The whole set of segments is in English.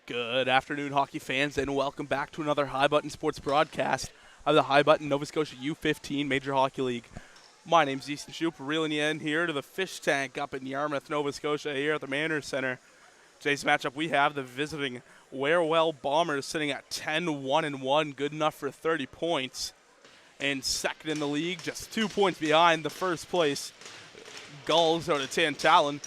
Good afternoon, hockey fans, and welcome back to another High Button Sports broadcast of the High Button Nova Scotia U15 Major Hockey League. My name's Easton Shoup, reeling you in here to the fish tank up in Yarmouth, Nova Scotia, here at the Manners Center. Today's matchup, we have the visiting WearWell Bombers sitting at 10-1-1, good enough for 30 points. And second in the league, just 2 points behind the first place Gulls out of Tantallon.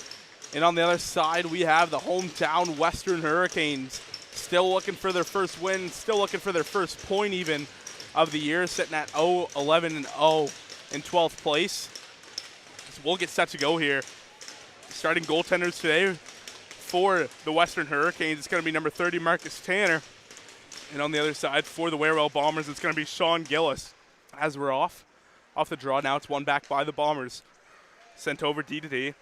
And on the other side, we have the hometown Western Hurricanes, still looking for their first win, still looking for their first point even of the year, sitting at 0-11-0 in 12th place. So we'll get set to go here. Starting goaltenders today for the Western Hurricanes, it's going to be number 30, Marcus Tanner. And on the other side, for the WearWell Bombers, it's going to be Sean Gillis. As we're off the draw now, it's one back by the Bombers. Sent over D-to-D.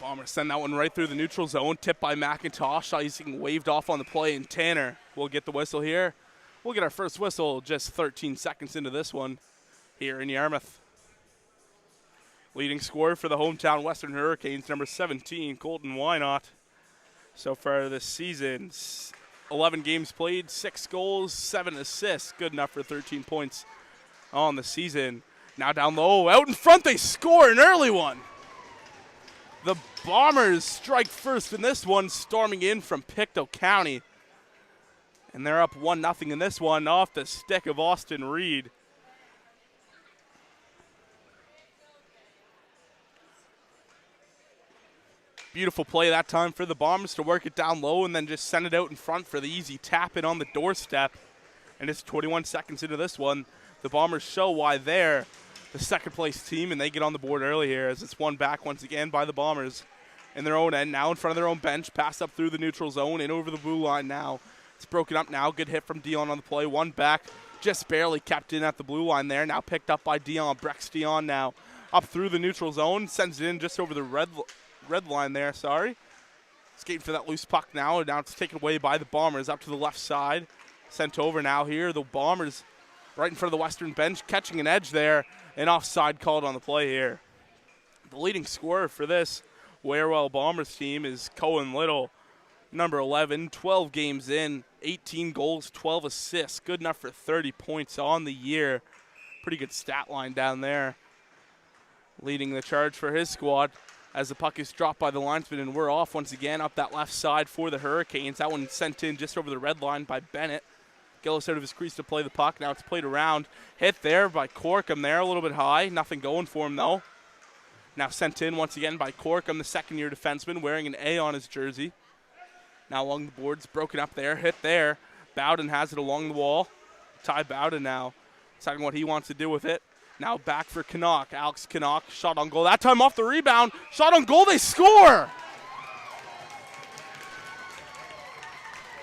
Bombers send that one right through the neutral zone, tipped by McIntosh. Icing waved off on the play, and Tanner will get the whistle here. We'll get our first whistle just 13 seconds into this one here in Yarmouth. Leading scorer for the hometown Western Hurricanes, number 17, Colton Wynot. So far this season, 11 games played, 6 goals, 7 assists. Good enough for 13 points on the season. Now down low, out in front, they score an early one. The Bombers strike first in this one, storming in from Pictou County. And they're up 1-0 in this one off the stick of Austin Reed. Beautiful play that time for the Bombers to work it down low and then just send it out in front for the easy tap in on the doorstep. And it's 21 seconds into this one. The Bombers show why they're the second place team, and they get on the board early here as it's one back once again by the Bombers in their own end, now in front of their own bench, pass up through the neutral zone and over the blue line now. It's broken up now, good hit from Dion on the play, one back, just barely kept in at the blue line there, now picked up by Dion, Brex Dion now up through the neutral zone, sends it in just over the red line there, skating for that loose puck now it's taken away by the Bombers up to the left side, sent over now here, the Bombers right in front of the Western bench, catching an edge there. An offside called on the play here. The leading scorer for this WearWell Bombers team is Cohen Little, number 11, 12 games in, 18 goals, 12 assists. Good enough for 30 points on the year. Pretty good stat line down there. Leading the charge for his squad as the puck is dropped by the linesman, and we're off once again up that left side for the Hurricanes. That one sent in just over the red line by Bennett. Gillis out of his crease to play the puck. Now it's played around. Hit there by Corkum there, a little bit high. Nothing going for him, though. Now sent in once again by Corkum, the second-year defenseman, wearing an A on his jersey. Now along the boards, broken up there. Hit there. Bowden has it along the wall. Ty Bowden now deciding what he wants to do with it. Now back for Canuck. Alex Canuck, shot on goal. That time off the rebound. Shot on goal, they score!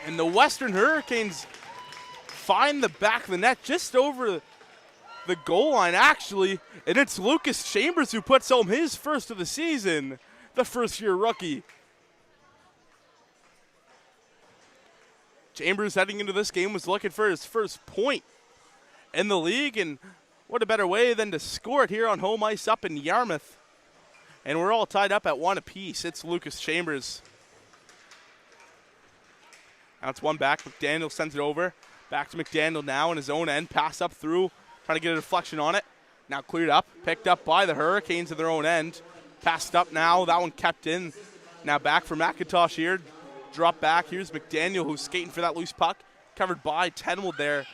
And the Western Hurricanes find the back of the net just over the goal line, actually, and it's Lucas Chambers who puts home his first of the season, the first-year rookie. Chambers heading into this game was looking for his first point in the league, and what a better way than to score it here on home ice up in Yarmouth. And we're all tied up at 1 apiece. It's Lucas Chambers. Now it's one back. McDaniel sends it over. Back to McDaniel now in his own end. Pass up through. Trying to get a deflection on it. Now cleared up. Picked up by the Hurricanes at their own end. Passed up now. That one kept in. Now back for McIntosh here. Drop back. Here's McDaniel who's skating for that loose puck. Covered by Tenwold there.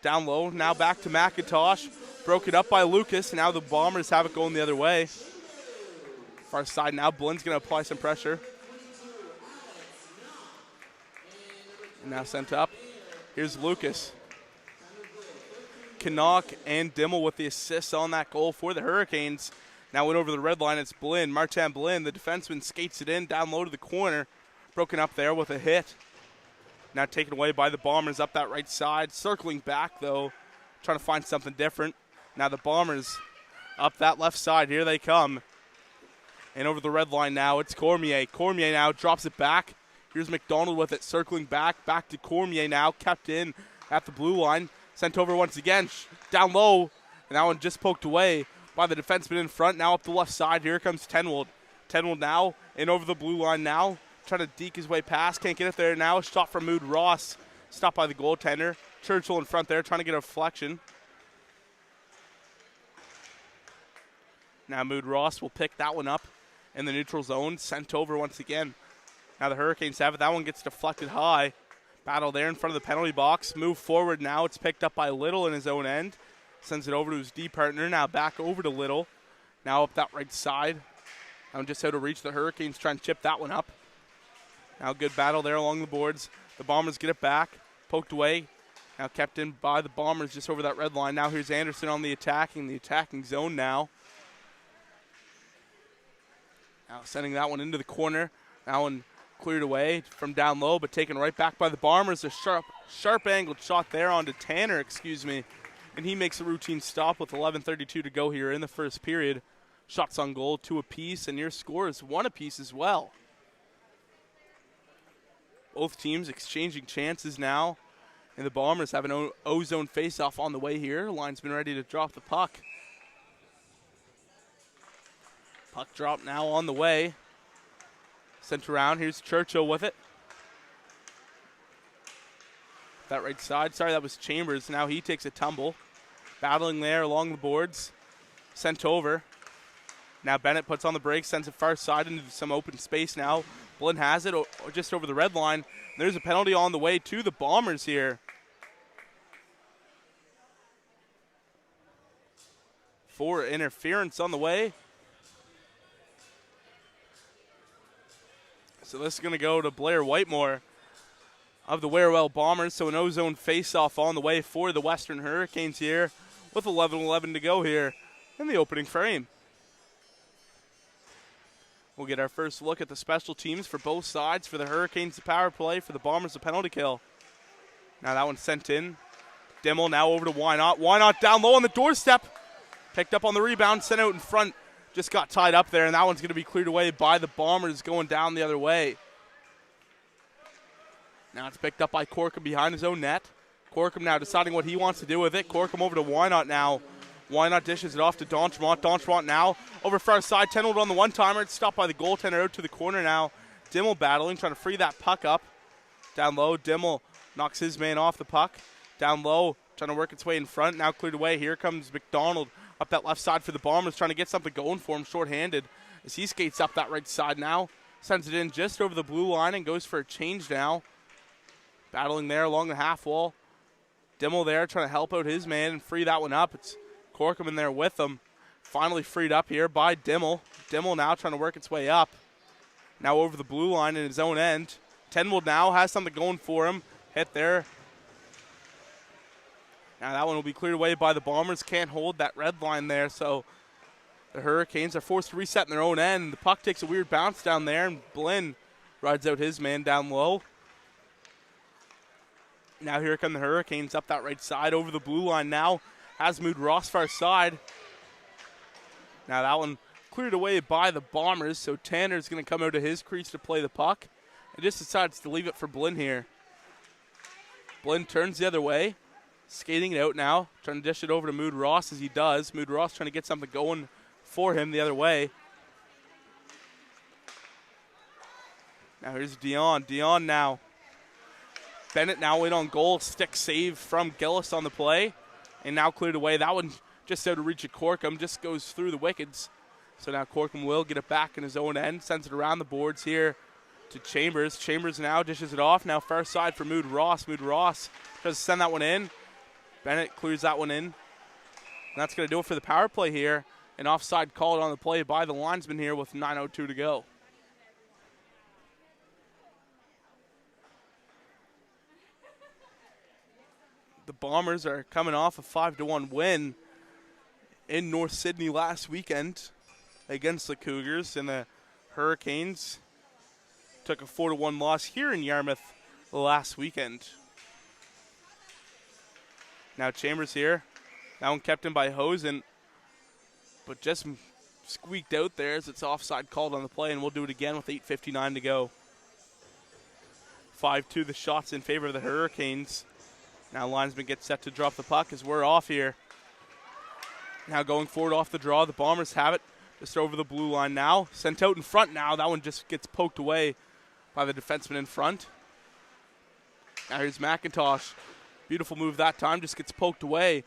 Down low. Now back to McIntosh. Broken up by Lucas. Now the Bombers have it going the other way. Far side now. Blynn's going to apply some pressure. And now sent up. Here's Lucas. Canuck and Dimmel with the assists on that goal for the Hurricanes. Now went over the red line. It's Blinn. Martin Blinn, the defenseman, skates it in down low to the corner. Broken up there with a hit. Now taken away by the Bombers up that right side. Circling back, though, trying to find something different. Now the Bombers up that left side. Here they come. And over the red line now, it's Cormier. Cormier now drops it back. Here's McDonald with it, circling back to Cormier now, kept in at the blue line. Sent over once again, down low, and that one just poked away by the defenseman in front. Now up the left side, here comes Tenwold. Tenwold now, in over the blue line now, trying to deke his way past. Can't get it there now. Shot from Mood Ross. Stopped by the goaltender. Churchill in front there trying to get a deflection. Now Mood Ross will pick that one up in the neutral zone. Sent over once again. Now the Hurricanes have it. That one gets deflected high. Battle there in front of the penalty box. Move forward now. It's picked up by Little in his own end. Sends it over to his D partner. Now back over to Little. Now up that right side. Now just out of reach. The Hurricanes trying to chip that one up. Now good battle there along the boards. The Bombers get it back. Poked away. Now kept in by the Bombers just over that red line. Now here's Anderson on the attacking zone now. Now sending that one into the corner. That one cleared away from down low, but taken right back by the Bombers. A sharp angled shot there onto Tanner, and he makes a routine stop with 11:32 to go here in the first period. Shots on goal, 2 apiece, and your score is 1 apiece as well. Both teams exchanging chances now, and the Bombers have an O-zone face-off on the way here. Linesman ready to drop the puck. Puck drop now on the way. Sent around. Here's Churchill with it. That right side. Sorry, that was Chambers. Now he takes a tumble. Battling there along the boards. Sent over. Now Bennett puts on the brakes, sends it far side into some open space now. Blinn has it just over the red line. There's a penalty on the way to the Bombers here. For interference on the way. So this is going to go to Blair Whitemore of the WearWell Bombers. So an O-zone face-off on the way for the Western Hurricanes here with 11:11 to go here in the opening frame. We'll get our first look at the special teams for both sides. For the Hurricanes, the power play. For the Bombers, the penalty kill. Now that one's sent in. Dimmel now over to Why Not down low on the doorstep. Picked up on the rebound, sent out in front. Just got tied up there, and that one's going to be cleared away by the Bombers going down the other way. Now it's picked up by Corkum behind his own net. Corkum now deciding what he wants to do with it. Corkum over to Why Not now. Why Not dishes it off to Dontremont. Dontremont now over far side. Tenwold on the one-timer. It's stopped by the goaltender out to the corner now. Dimmel battling, trying to free that puck up. Down low, Dimmel knocks his man off the puck. Down low, trying to work its way in front. Now cleared away. Here comes McDonald up that left side for the Bombers, trying to get something going for him, short-handed. As he skates up that right side now. Sends it in just over the blue line and goes for a change now. Battling there along the half wall. Dimmel there trying to help out his man and free that one up. It's Corkum in there with him. Finally freed up here by Dimmel. Dimmel now trying to work its way up. Now over the blue line in his own end. Tenwold now has something going for him. Hit there. Now that one will be cleared away by the Bombers. Can't hold that red line there, so the Hurricanes are forced to reset in their own end. The puck takes a weird bounce down there, and Blinn rides out his man down low. Now here come the Hurricanes up that right side over the blue line now. Has moved Ross far side. Now that one cleared away by the Bombers, so Tanner's going to come out of his crease to play the puck. And just decides to leave it for Blinn here. Blinn turns the other way. Skating it out now, trying to dish it over to Mood Ross as he does. Mood Ross trying to get something going for him the other way. Now here's Dion. Dion now. Bennett now in on goal. Stick save from Gillis on the play. And now cleared away. That one just out of reach of Corkum. Just goes through the wickets. So now Corkum will get it back in his own end. Sends it around the boards here to Chambers. Chambers now dishes it off. Now far side for Mood Ross. Mood Ross tries to send that one in. Bennett clears that one in. And that's going to do it for the power play here. An offside called on the play by the linesman here with 9:02 to go. The Bombers are coming off a 5-1 win in North Sydney last weekend against the Cougars, and the Hurricanes took a 4-1 loss here in Yarmouth last weekend. Now Chambers here. That one kept in by Hosen, but just squeaked out there as it's offside called on the play, and we'll do it again with 8:59 to go. 5-2 the shots in favor of the Hurricanes. Now linesman gets set to drop the puck as we're off here. Now going forward off the draw, the Bombers have it just over the blue line now. Sent out in front now. That one just gets poked away by the defenseman in front. Now here's McIntosh. Beautiful move that time, just gets poked away.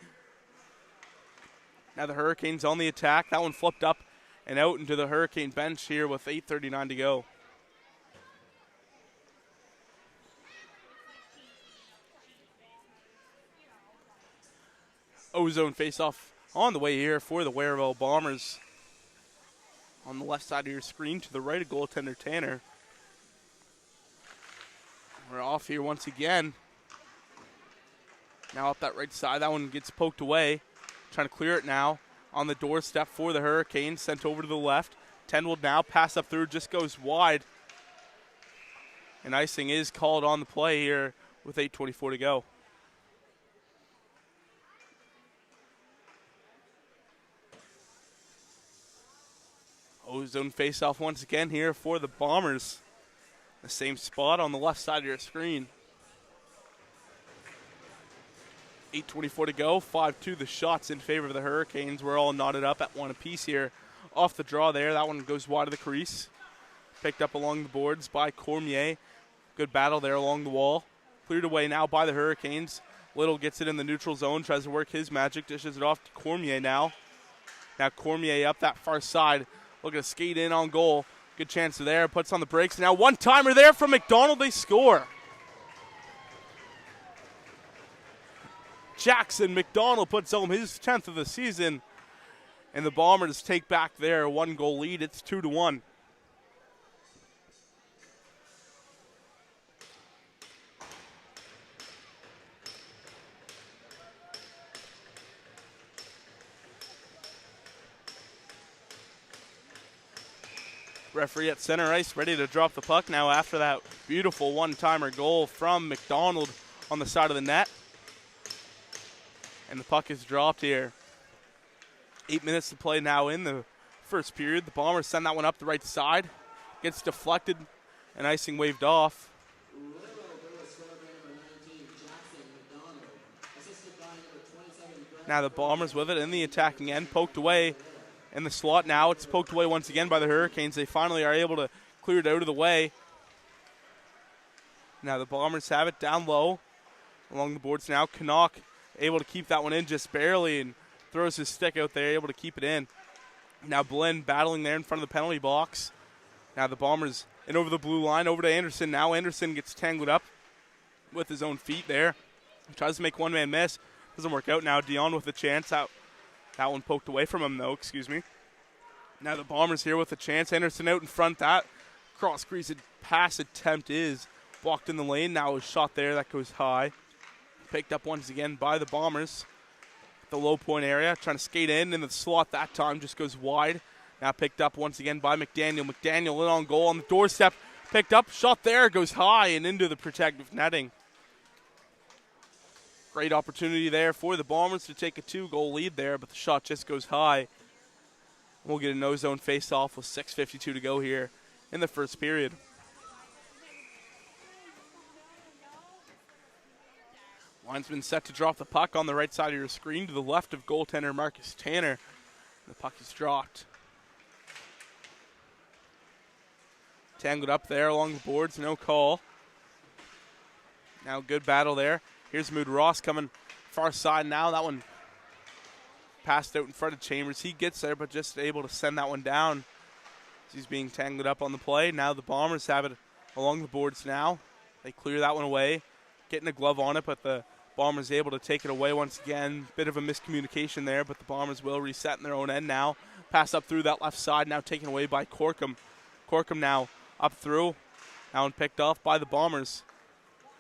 Now the Hurricanes on the attack. That one flipped up and out into the Hurricane bench here with 8:39 to go. O-zone face-off on the way here for the WearWell Bombers. On the left side of your screen to the right of goaltender Tanner. We're off here once again. Now up that right side, that one gets poked away. Trying to clear it now. On the doorstep for the Hurricanes, sent over to the left. Tenwold now, pass up through, just goes wide. And icing is called on the play here with 8:24 to go. O-zone face-off once again here for the Bombers. The same spot on the left side of your screen. 8:24 to go, 5-2 the shots in favor of the Hurricanes. We're all knotted up at one apiece here. Off the draw there, that one goes wide of the crease. Picked up along the boards by Cormier. Good battle there along the wall. Cleared away now by the Hurricanes. Little gets it in the neutral zone, tries to work his magic, dishes it off to Cormier now. Now Cormier up that far side, looking to skate in on goal. Good chance there, puts on the brakes. Now one-timer there from McDonald, they score. Jackson McDonald puts home his 10th of the season. And the Bombers take back their 1-goal lead. It's 2-1. Referee at center ice ready to drop the puck now after that beautiful one-timer goal from McDonald on the side of the net. And the puck is dropped here. 8 minutes to play now in the first period. The Bombers send that one up the right side. Gets deflected and icing waved off. Now the Bombers with it in the attacking end. Poked away in the slot now. It's poked away once again by the Hurricanes. They finally are able to clear it out of the way. Now the Bombers have it down low along the boards now. Canuck able to keep that one in just barely and throws his stick out there, able to keep it in. Now Blinn battling there in front of the penalty box. Now the Bombers in over the blue line, over to Anderson. Now Anderson gets tangled up with his own feet there. He tries to make one-man miss. Doesn't work out now. Dion with a chance out. That one poked away from him, though, excuse me. Now the Bombers here with a chance. Anderson out in front. That cross-crease pass attempt is blocked in the lane. Now a shot there that goes high. Picked up once again by the Bombers. The low point area, trying to skate in the slot that time, just goes wide. Now picked up once again by McDaniel. McDaniel in on goal on the doorstep. Picked up, shot there, goes high and into the protective netting. Great opportunity there for the Bombers to take a 2-goal lead there, but the shot just goes high. We'll get a no-zone face-off with 6:52 to go here in the first period. Linesman set to drop the puck on the right side of your screen to the left of goaltender Marcus Tanner. The puck is dropped. Tangled up there along the boards, no call. Now good battle there. Here's Mood Ross coming far side now. That one passed out in front of Chambers. He gets there, but just able to send that one down. He's being tangled up on the play. Now the Bombers have it along the boards now. They clear that one away. Getting a glove on it, but the Bombers able to take it away once again. Bit of a miscommunication there, but the Bombers will reset in their own end now. Pass up through that left side, now taken away by Corkum. Corkum now up through. Now and picked off by the Bombers.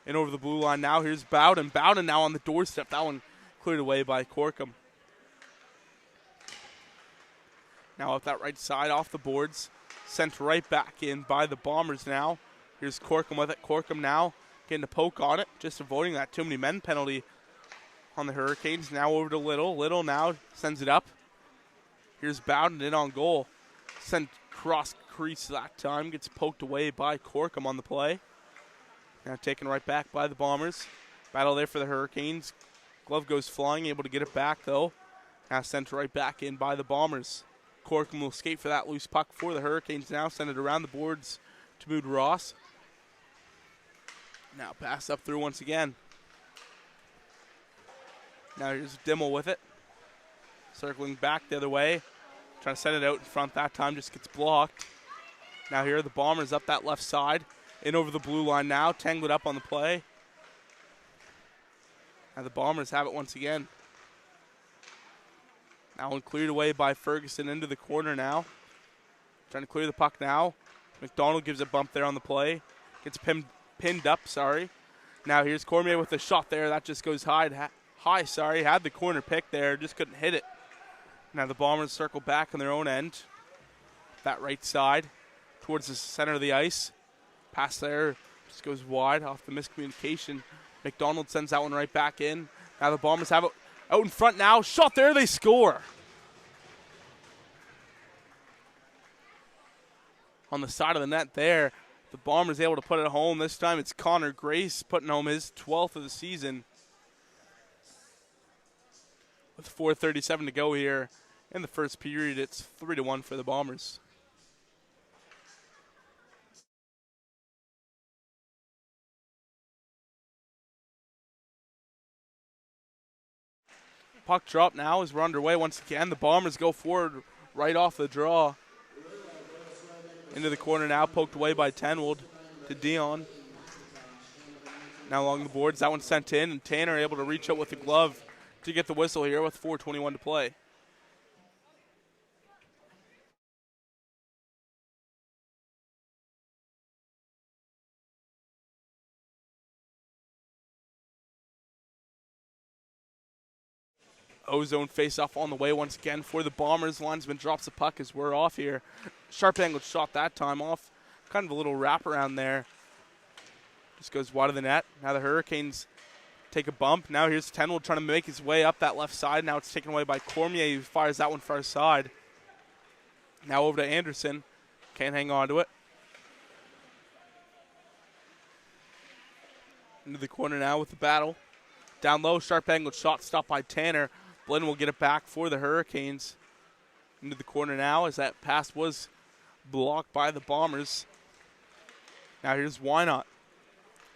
In over the blue line now. Here's Bowden. Bowden now on the doorstep. That one cleared away by Corkum. Now up that right side off the boards. Sent right back in by the Bombers now. Here's Corkum with it. Corkum now getting a poke on it, just avoiding that too many men penalty on the Hurricanes. Now over to Little. Little now sends it up. Here's Bowden in on goal. Sent cross crease that time. Gets poked away by Corkum on the play. Now taken right back by the Bombers. Battle there for the Hurricanes. Glove goes flying, able to get it back though. Now sent right back in by the Bombers. Corkum will skate for that loose puck for the Hurricanes now. Send it around the boards to Mood Ross. Now pass up through once again. Now here's Dimmel with it. Circling back the other way. Trying to send it out in front that time, just gets blocked. Now here the Bombers up that left side. In over the blue line now, tangled up on the play. And the Bombers have it once again. Now one cleared away by Ferguson into the corner now. Trying to clear the puck now. McDonald gives a bump there on the play. Gets pinned up, sorry. Now here's Cormier with a shot there. That just goes high, had the corner pick there, just couldn't hit it. Now the Bombers circle back on their own end. That right side towards the center of the ice. Pass there just goes wide off the miscommunication. McDonald sends that one right back in. Now the Bombers have it out in front now. Shot there, they score. On the side of the net there. The Bombers able to put it home. This time it's Connor Grace putting home his 12th of the season. With 4:37 to go here in the first period, it's 3-1 for the Bombers. Puck drop now as we're underway once again. The Bombers go forward right off the draw. Into the corner now, poked away by Tenwold to Dion. Now along the boards, that one's sent in, and Tanner able to reach out with the glove to get the whistle here with 4:21 to play. Ozone face-off on the way once again for the Bombers. Linesman drops the puck as we're off here. Sharp angled shot that time off. Kind of a little wraparound there. Just goes wide of the net. Now the Hurricanes take a bump. Now here's Tenwold trying to make his way up that left side. Now it's taken away by Cormier, who fires that one far side. Now over to Anderson. Can't hang on to it. Into the corner now with the battle. Down low, sharp angled shot stopped by Tanner. Blinn will get it back for the Hurricanes. Into the corner now as that pass was blocked by the Bombers. Now here's Wynot.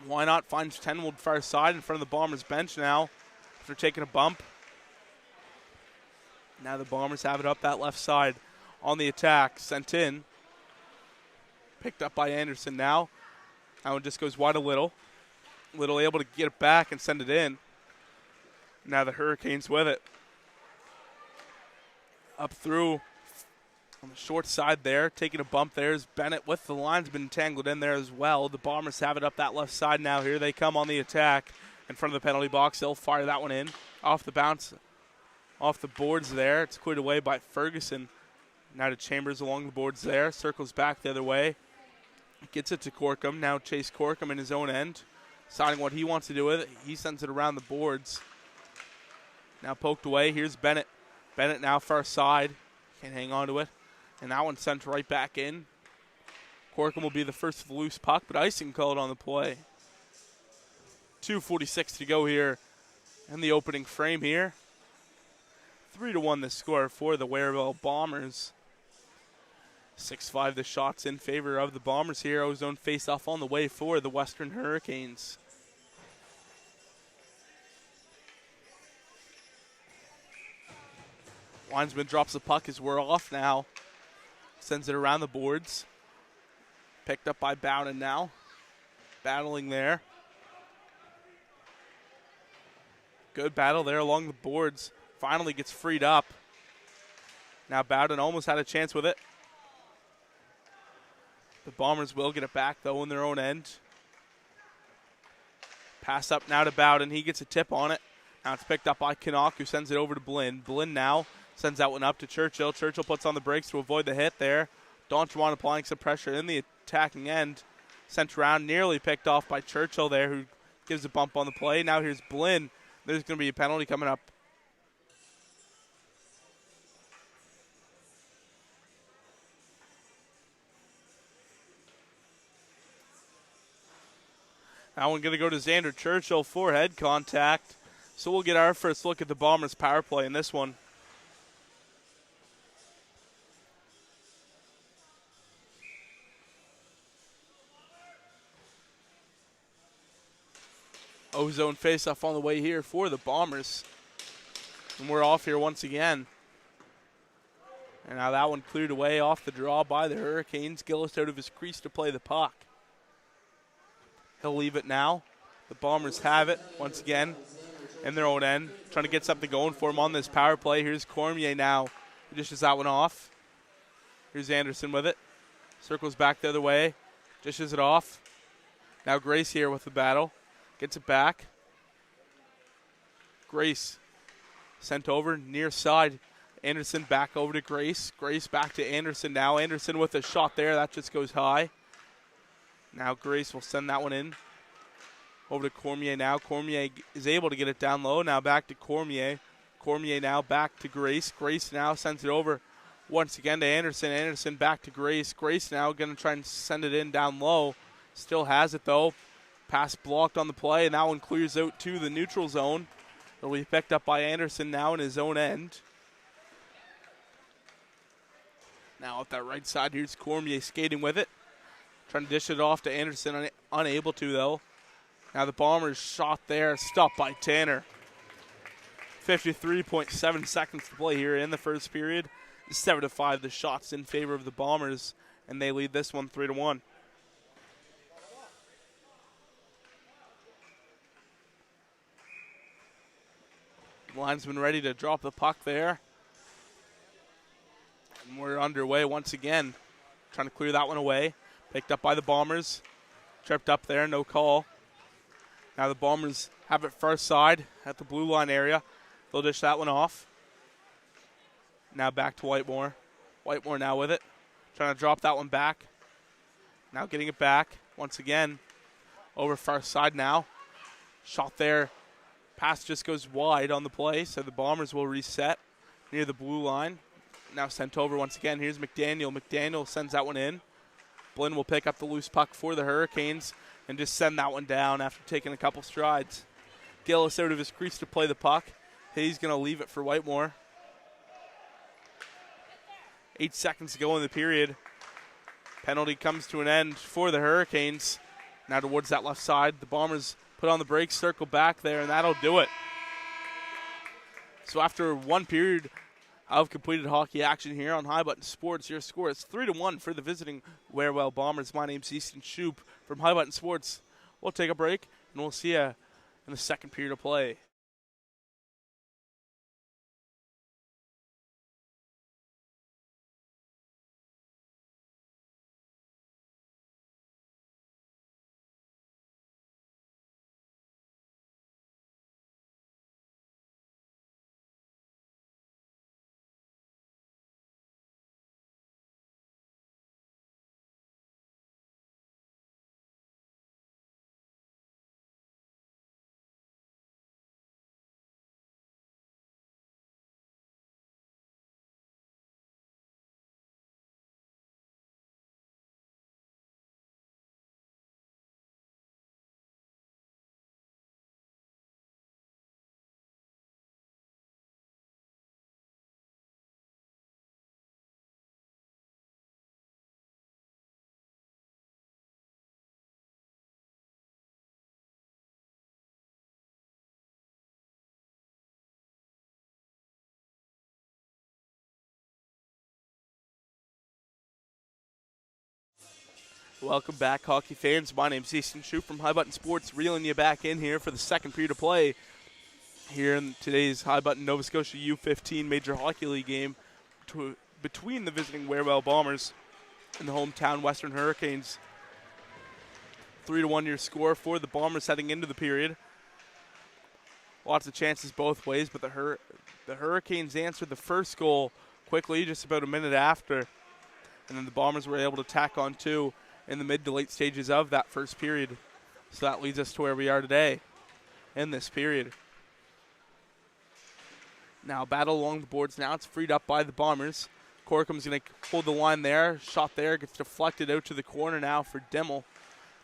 Wynot finds Tenwold far side in front of the Bombers bench now after taking a bump. Now the Bombers have it up that left side on the attack. Sent in. Picked up by Anderson now. That one just goes wide a little. Little able to get it back and send it in. Now the Hurricanes with it. Up through on the short side there, taking a bump there is Bennett with the linesman tangled in there as well. The Bombers have it up that left side now. Here they come on the attack in front of the penalty box. They'll fire that one in. Off the bounce, off the boards there. It's cleared away by Ferguson. Now to Chambers along the boards there. Circles back the other way. Gets it to Corkum. Now Chase Corkum in his own end. Deciding what he wants to do with it. He sends it around the boards. Now poked away. Here's Bennett. Bennett now far side. Can't hang on to it. And that one sent right back in. Corkum will be the first of the loose puck, but icing called on the play. 2:46 to go here in the opening frame here. 3-1 the score for the WearWell Bombers. 6-5 the shots in favor of the Bombers here. Ozone face-off on the way for the Western Hurricanes. Linesman drops the puck as we're off now. Sends it around the boards. Picked up by Bowden now. Battling there. Good battle there along the boards. Finally gets freed up. Now Bowden almost had a chance with it. The Bombers will get it back, though, in their own end. Pass up now to Bowden. He gets a tip on it. Now it's picked up by Canuck, who sends it over to Blinn. Blinn now sends that one up to Churchill. Churchill puts on the brakes to avoid the hit there. Donjuan applying some pressure in the attacking end. Sent around, nearly picked off by Churchill there, who gives a bump on the play. Now here's Blinn. There's going to be a penalty coming up. That one going to go to Xander Churchill for head contact. So we'll get our first look at the Bombers' power play in this one. O-zone face-off on the way here for the Bombers. And we're off here once again. And now that one cleared away off the draw by the Hurricanes. Gillis out of his crease to play the puck. He'll leave it now. The Bombers have it once again in their own end. Trying to get something going for them on this power play. Here's Cormier now. He dishes that one off. Here's Anderson with it. Circles back the other way. Dishes it off. Now Grace here with the battle. Gets it back. Grace sent over near side. Anderson back over to Grace. Grace back to Anderson now. Anderson with a shot there. That just goes high. Now Grace will send that one in. Over to Cormier now. Cormier is able to get it down low. Now back to Cormier. Cormier now back to Grace. Grace now sends it over once again to Anderson. Anderson back to Grace. Grace now going to try and send it in down low. Still has it though. Pass blocked on the play, and that one clears out to the neutral zone. It'll be picked up by Anderson now in his own end. Now up that right side, here's Cormier skating with it. Trying to dish it off to Anderson, unable to though. Now the Bombers shot there, stopped by Tanner. 53.7 seconds to play here in the first period. 7-5 the shots in favor of the Bombers, and they lead this one 3-1. Linesman ready to drop the puck there. And we're underway once again. Trying to clear that one away. Picked up by the Bombers. Tripped up there, no call. Now the Bombers have it far side at the blue line area. They'll dish that one off. Now back to Whitemore. Whitemore now with it. Trying to drop that one back. Now getting it back once again. Over far side now. Shot there. Pass just goes wide on the play, so the Bombers will reset near the blue line. Now sent over once again. Here's McDaniel. McDaniel sends that one in. Blinn will pick up the loose puck for the Hurricanes and just send that one down after taking a couple strides. Gillis out of his crease to play the puck. He's going to leave it for Whitemore. 8 seconds to go in the period. Penalty comes to an end for the Hurricanes. Now towards that left side, the Bombers put on the brakes, circle back there, and that'll do it. So after one period of completed hockey action here on High Button Sports, your score is 3-1 for the visiting WearWell Bombers. My name's Easton Shoup from High Button Sports. We'll take a break, and we'll see you in the second period of play. Welcome back, hockey fans. My name's Easton Shoup from High Button Sports, reeling you back in here for the second period of play here in today's High Button Nova Scotia U15 Major Hockey League game between the visiting WearWell Bombers and the hometown Western Hurricanes. 3-1 your score for the Bombers heading into the period. Lots of chances both ways, but the Hurricanes answered the first goal quickly, just about a minute after, and then the Bombers were able to tack on two in the mid to late stages of that first period. So that leads us to where we are today in this period. Now battle along the boards now. It's freed up by the Bombers. Corcom's going to hold the line there. Shot there. Gets deflected out to the corner now for Dimmel.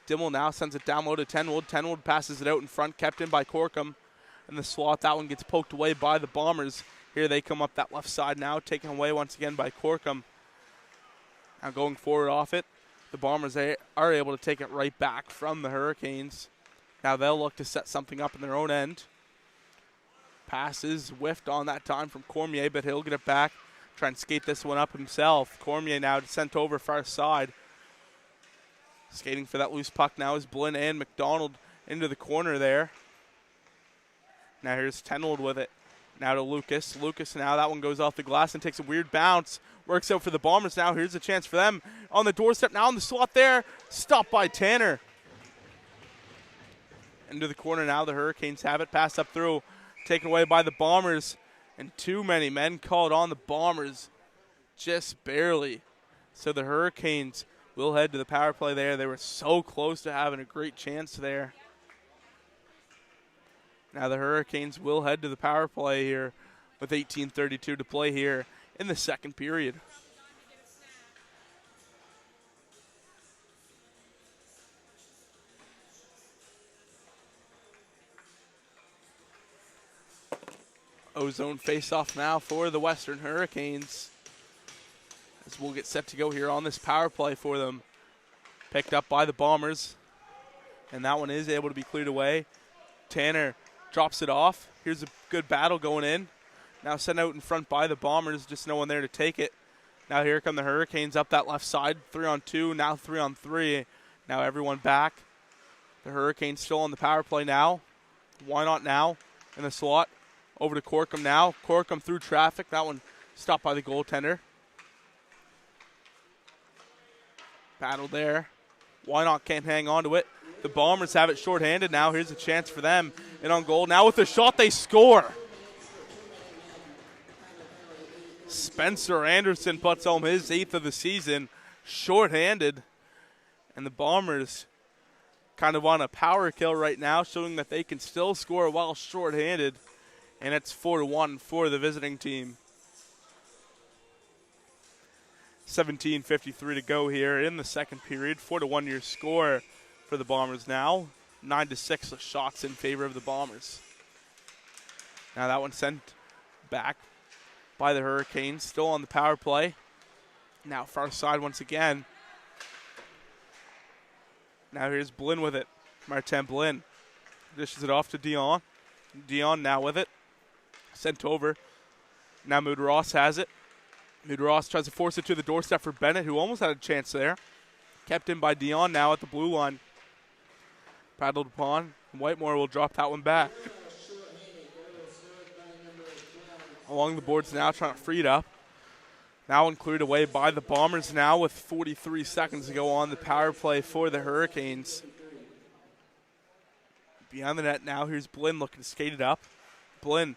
Dimmel now sends it down low to Tenwold. Tenwold passes it out in front, kept in by Corcom. And the slot, that one gets poked away by the Bombers. Here they come up that left side now, taken away once again by Corcom. Now going forward off it. The Bombers are able to take it right back from the Hurricanes. Now they'll look to set something up in their own end. Pass is whiffed on that time from Cormier, but he'll get it back. Try and skate this one up himself. Cormier now sent over far side. Skating for that loose puck now is Blinn and McDonald into the corner there. Now here's Tenold with it. Now to Lucas. Lucas now, that one goes off the glass and takes a weird bounce. Works out for the Bombers now. Here's a chance for them on the doorstep now in the slot there. Stopped by Tanner. Into the corner now. The Hurricanes have it. Pass up through. Taken away by the Bombers. And too many men called on the Bombers. Just barely. So the Hurricanes will head to the power play there. They were so close to having a great chance there. Now the Hurricanes will head to the power play here with 18:32 to play here in the second period. Ozone face-off now for the Western Hurricanes, as we'll get set to go here on this power play for them. Picked up by the Bombers, and that one is able to be cleared away. Tanner drops it off. Here's a good battle going in. Now sent out in front by the Bombers, just no one there to take it. Now here come the Hurricanes up that left side, 3-on-2, now 3-on-3. Now everyone back. The Hurricanes still on the power play now. Why not now in the slot? Over to Corkum now. Corkum through traffic. That one stopped by the goaltender. Battle there. Why not can't hang on to it. The Bombers have it shorthanded now. Here's a chance for them. And on goal. Now with the shot, they score. Spencer Anderson puts home his 8th of the season. Shorthanded. And the Bombers kind of on a power kill right now, showing that they can still score while shorthanded. And it's 4-1 for the visiting team. 17:53 to go here in the second period. 4-1 your score for the Bombers now. 9-6 the shots in favor of the Bombers. Now that one sent back by the Hurricanes. Still on the power play. Now far side once again. Now here's Blinn with it. Martin Blinn dishes it off to Dion. Dion now with it. Sent over. Now Mood Ross has it. Mood Ross tries to force it to the doorstep for Bennett, who almost had a chance there. Kept in by Dion now at the blue line. Paddled upon. Whitemore will drop that one back. Along the boards now, trying to free it up. Now one cleared away by the Bombers now with 43 seconds to go on the power play for the Hurricanes. Behind the net now, here's Blinn looking to skate it up. Blinn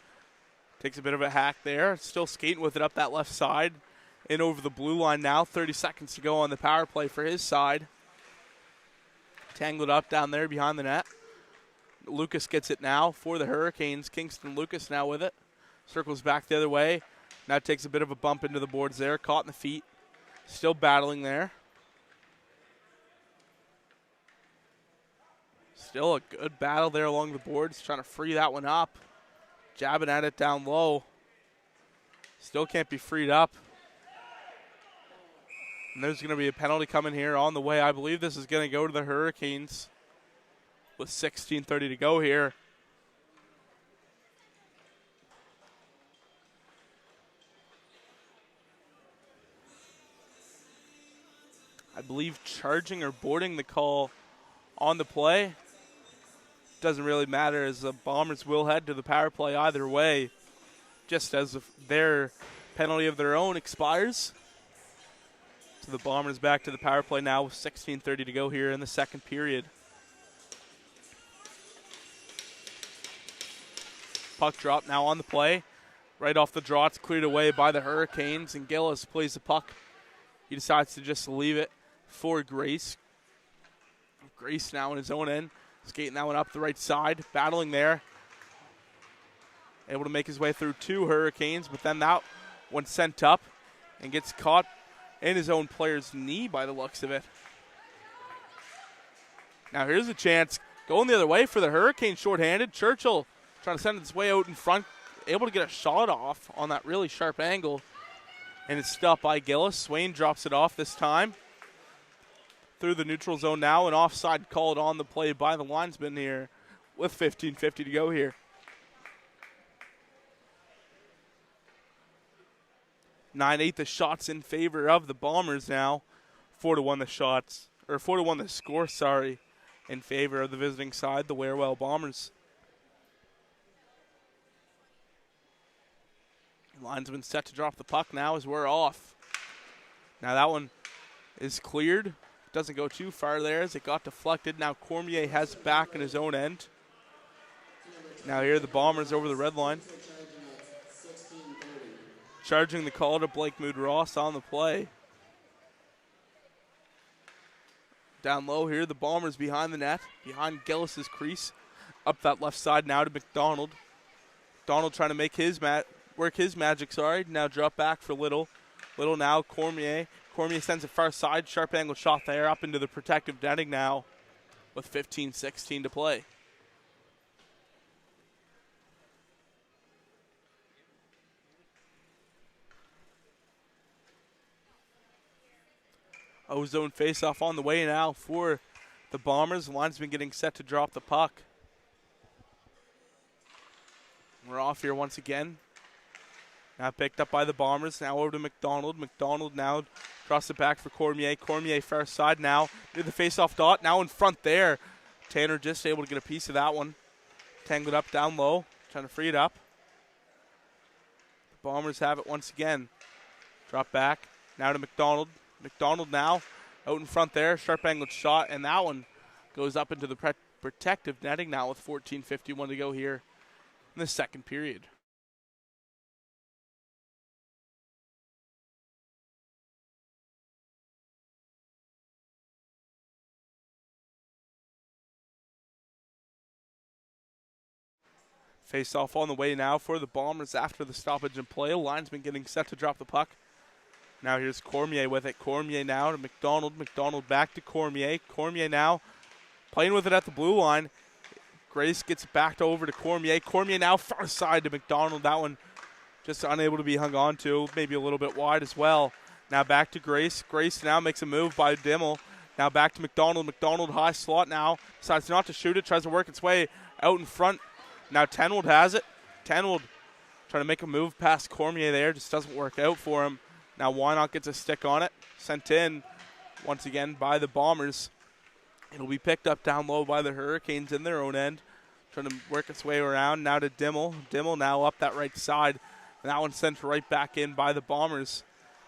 takes a bit of a hack there. Still skating with it up that left side. In over the blue line now. 30 seconds to go on the power play for his side. Tangled up down there behind the net. Lucas gets it now for the Hurricanes. Kingston Lucas now with it. Circles back the other way. Now takes a bit of a bump into the boards there. Caught in the feet. Still battling there. Still a good battle there along the boards. Trying to free that one up. Jabbing at it down low. Still can't be freed up. And there's going to be a penalty coming here on the way. I believe this is going to go to the Hurricanes with 16:30 to go here. I believe charging or boarding the call on the play. Doesn't really matter, as the Bombers will head to the power play either way, just as their penalty of their own expires. So the Bombers back to the power play now with 16:30 to go here in the second period. Puck drop now on the play. Right off the draw, it's cleared away by the Hurricanes, and Gillis plays the puck. He decides to just leave it for Grace. Grace now in his own end. Skating that one up the right side, battling there. Able to make his way through two Hurricanes, but then that one sent up and gets caught in his own player's knee by the looks of it. Now here's a chance going the other way for the Hurricanes shorthanded. Churchill trying to send it his way out in front, able to get a shot off on that really sharp angle. And it's stopped by Gillis. Swain drops it off this time. through the neutral zone now. An offside called on the play by the linesman here with 15:50 to go here. 9-8 the shots in favor of the Bombers now. 4-1 the shots, or 4-1 the score, sorry, in favor of the visiting side, the WearWell Bombers. Linesman set to drop the puck now as we're off. Now that one is cleared. Doesn't go too far there as it got deflected. Now Cormier has it back in his own end. Now here the Bombers over the red line. Charging the call to Blake Mood-Ross on the play. Down low here, the Bombers behind the net, behind Gillis's crease. Up that left side now to McDonald. McDonald trying to make work his magic, Now drop back for Little. Little now, Cormier. Cormier sends it far side, sharp angle shot there, up into the protective netting now with 15:16 to play. O-zone face-off on the way now for the Bombers. The linesman getting set to drop the puck. We're off here once again. Now picked up by the Bombers. Now over to McDonald. McDonald now across the back for Cormier. Cormier far side now near the face-off dot. Now in front there. Tanner just able to get a piece of that one. Tangled up down low. Trying to free it up. The Bombers have it once again. Drop back. Now to McDonald. McDonald now out in front there. Sharp angled shot. And that one goes up into the protective netting now with 14:51 to go here in the second period. Face off on the way now for the Bombers after the stoppage in play. Linesman getting set to drop the puck. Now here's Cormier with it. Cormier now to McDonald. McDonald back to Cormier. Cormier now playing with it at the blue line. Grace gets it back over to Cormier. Cormier now far side to McDonald. That one just unable to be hung on to. Maybe a little bit wide as well. Now back to Grace. Grace now makes a move by Dimmel. Now back to McDonald. McDonald high slot now. Decides not to shoot it. Tries to work its way out in front. Now Tenwold has it. Tenwold trying to make a move past Cormier there. Just doesn't work out for him. Now Wynot gets a stick on it. Sent in once again by the Bombers. It'll be picked up down low by the Hurricanes in their own end. Trying to work its way around now to Dimmel. Dimmel now up that right side. And that one sent right back in by the Bombers.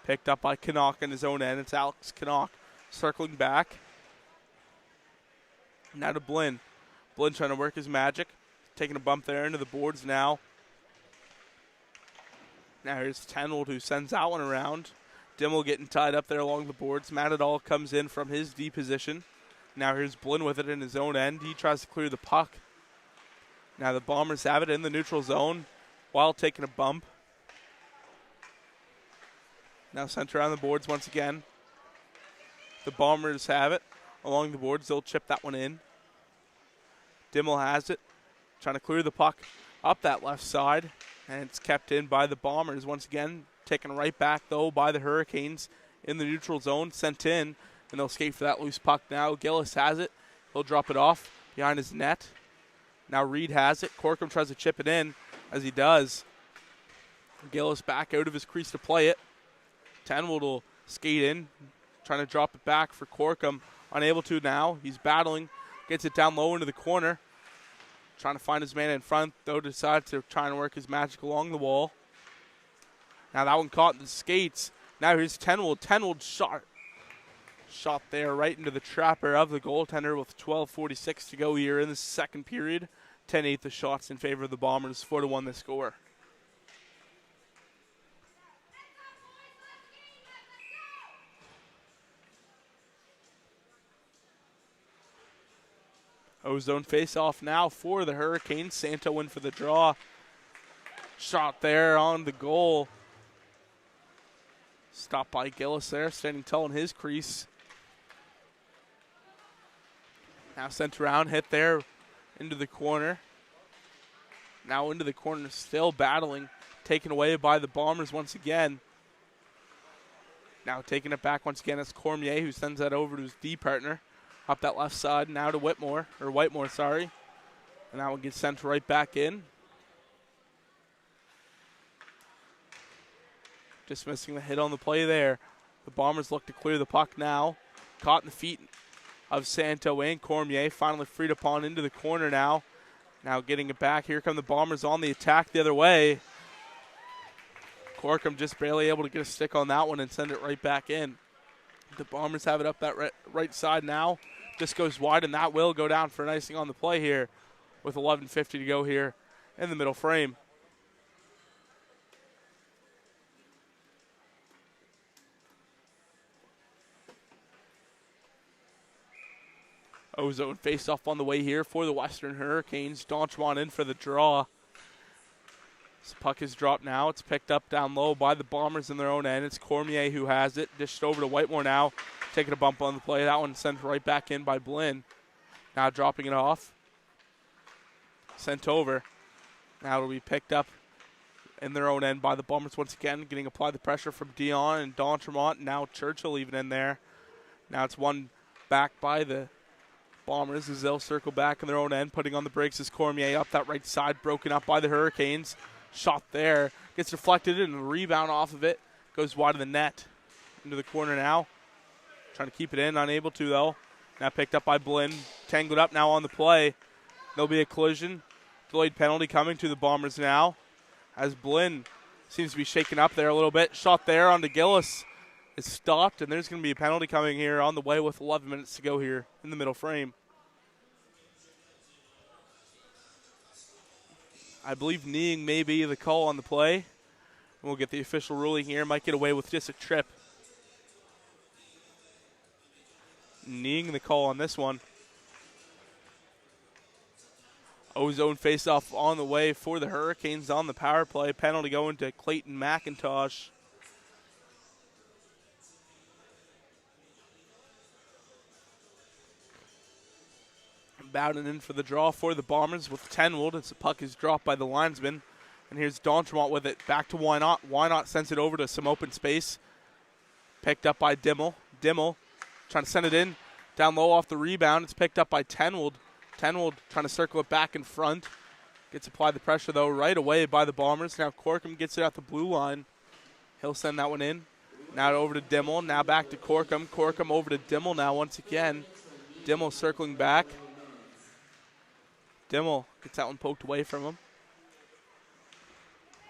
Picked up by Canuck in his own end. It's Alex Canuck circling back. Now to Blinn. Blinn trying to work his magic. Taking a bump there into the boards now. Now here's Tenwold who sends that one around. Dimmel getting tied up there along the boards. Matadol comes in from his D position. Now here's Blinn with it in his own end. He tries to clear the puck. Now the Bombers have it in the neutral zone while taking a bump. Now sent around the boards once again. The Bombers have it along the boards. They'll chip that one in. Dimmel has it. Trying to clear the puck up that left side. And it's kept in by the Bombers once again. Taken right back, though, by the Hurricanes in the neutral zone. Sent in, and they'll skate for that loose puck now. Gillis has it. He'll drop it off behind his net. Now Reed has it. Corkum tries to chip it in as he does. Gillis back out of his crease to play it. Tenwold will skate in, trying to drop it back for Corkum. Unable to now. He's battling. Gets it down low into the corner. Trying to find his man in front, though decides to try and work his magic along the wall. Now that one caught in the skates. Now here's Tenwold. Tenwold shot there right into the trapper of the goaltender with 12:46 to go here in the second period. 10-8 the shots in favor of the Bombers. 4-1 the score. O-zone face-off now for the Hurricanes. Santo in for the draw. Shot there on the goal. Stopped by Gillis there, standing tall in his crease. Now sent around, hit there into the corner. Now into the corner, still battling. Taken away by the Bombers once again. Now taking it back once again, it's Cormier who sends that over to his D partner. Up that left side, now to Whitmore. And that one gets sent right back in. Just missing the hit on the play there. The Bombers look to clear the puck now. Caught in the feet of Santo and Cormier. Finally freed upon into the corner now. Now getting it back. Here come the Bombers on the attack the other way. Corkum just barely able to get a stick on that one and send it right back in. The Bombers have it up that right side now. Just goes wide, and that will go down for an icing on the play here with 11:50 to go here in the middle frame. Ozone face-off on the way here for the Western Hurricanes. Donchmont in for the draw. This puck is dropped now. It's picked up down low by the Bombers in their own end. It's Cormier who has it. Dished over to Whitmore now. Taking a bump on the play. That one sent right back in by Blinn. Now dropping it off. Sent over. Now it'll be picked up in their own end by the Bombers once again. Getting applied the pressure from Dion and Dontremont. Now Churchill even in there. Now it's won back by the Bombers as they'll circle back in their own end. Putting on the brakes is Cormier up that right side. Broken up by the Hurricanes. Shot there. Gets deflected and the rebound off of it. Goes wide of the net. Into the corner now. Trying to keep it in. Unable to though. Now picked up by Blinn. Tangled up now on the play. There'll be a collision. Delayed penalty coming to the Bombers now. As Blinn seems to be shaken up there a little bit. Shot there onto Gillis. It's stopped, and there's going to be a penalty coming here on the way with 11 minutes to go here in the middle frame. I believe kneeing may be the call on the play. We'll get the official ruling here. Might get away with just a trip. Kneeing the call on this one. Ozone face-off on the way for the Hurricanes on the power play. Penalty going to Clayton McIntosh. Bowden in for the draw for the Bombers with Tenwold as the puck is dropped by the linesman. And here's Dontremont with it. Back to Why Not. Why Not sends it over to some open space. Picked up by Dimmel. Dimmel trying to send it in. Down low off the rebound. It's picked up by Tenwold. Tenwold trying to circle it back in front. Gets applied the pressure, though, right away by the Bombers. Now Corkum gets it at the blue line. He'll send that one in. Now over to Dimmel. Now back to Corkum. Corkum over to Dimmel now once again. Dimmel circling back. Dimmel gets that one poked away from him.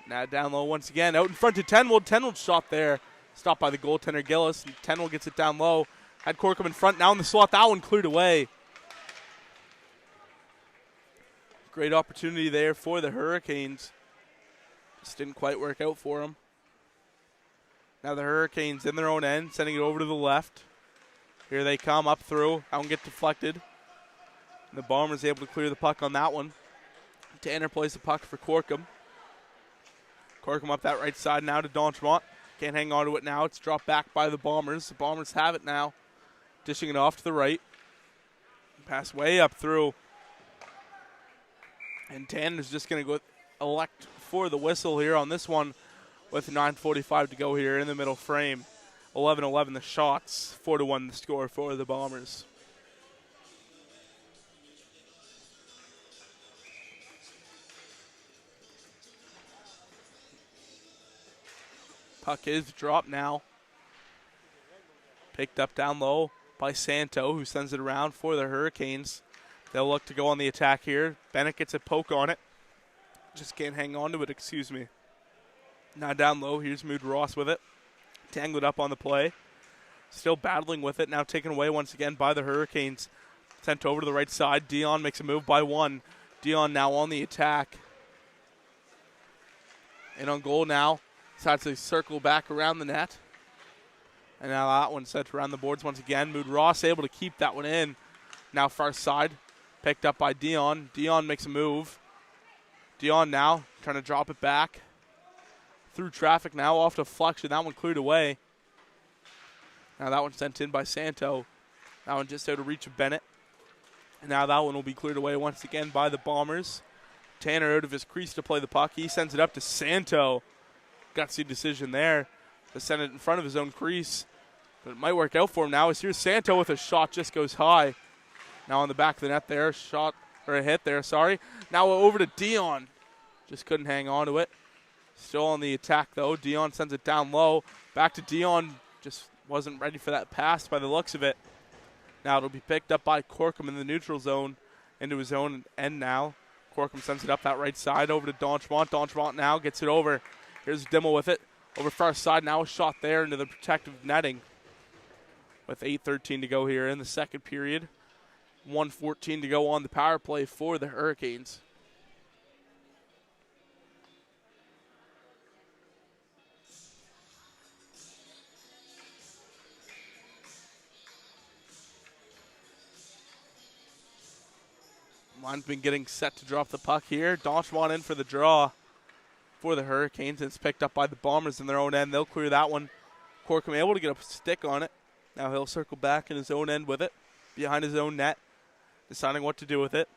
Now down low once again. Out in front to Tenwold. Tenwold shot there. Stopped by the goaltender Gillis. And Tenwold gets it down low. Had Corkum in front. Now in the slot. That one cleared away. Great opportunity there for the Hurricanes. Just didn't quite work out for them. Now the Hurricanes in their own end. Sending it over to the left. Here they come up through. That one gets deflected. The Bombers able to clear the puck on that one. Tanner plays the puck for Corkum. Corkum up that right side now to Dontremont. Can't hang on to it now. It's dropped back by the Bombers. The Bombers have it now. Dishing it off to the right. Pass way up through. And Tanner's just going to go elect for the whistle here on this one with 9:45 to go here in the middle frame. 11-11 the shots. 4-1 the score for the Bombers. Puck is dropped now. Picked up down low by Santo, who sends it around for the Hurricanes. They'll look to go on the attack here. Bennett gets a poke on it. Just can't hang on to it, excuse me. Now down low, here's Mood Ross with it. Tangled up on the play. Still battling with it. Now taken away once again by the Hurricanes. Sent over to the right side. Dion makes a move by one. Dion now on the attack. And on goal now. Decides to circle back around the net. And now that one sent around the boards once again. Mood Ross able to keep that one in. Now far side. Picked up by Dion. Dion makes a move. Dion now trying to drop it back. Through traffic now off deflection. That one cleared away. Now that one sent in by Santo. That one just out of reach of Bennett. And now that one will be cleared away once again by the Bombers. Tanner out of his crease to play the puck. He sends it up to Santo. Gutsy decision there. to send it in front of his own crease. But it might work out for him now. As here's Santo with a shot, just goes high. Now on the back of the net there, a hit there, sorry. Now over to Dion. Just couldn't hang on to it. Still on the attack though. Dion sends it down low. Back to Dion. Just wasn't ready for that pass by the looks of it. Now it'll be picked up by Corkum in the neutral zone into his own end now. Corkum sends it up that right side over to Donchmont. Donchmont now gets it over. Here's Dimmel with it. Over far side now, a shot there into the protective netting. With 8:13 to go here in the second period. 1:14 to go on the power play for the Hurricanes. Line's been getting set to drop the puck here. Donchmont in for the draw for the Hurricanes. It's picked up by the Bombers in their own end. They'll clear that one. Corkum able to get a stick on it. Now he'll circle back in his own end with it, behind his own net, deciding what to do with it.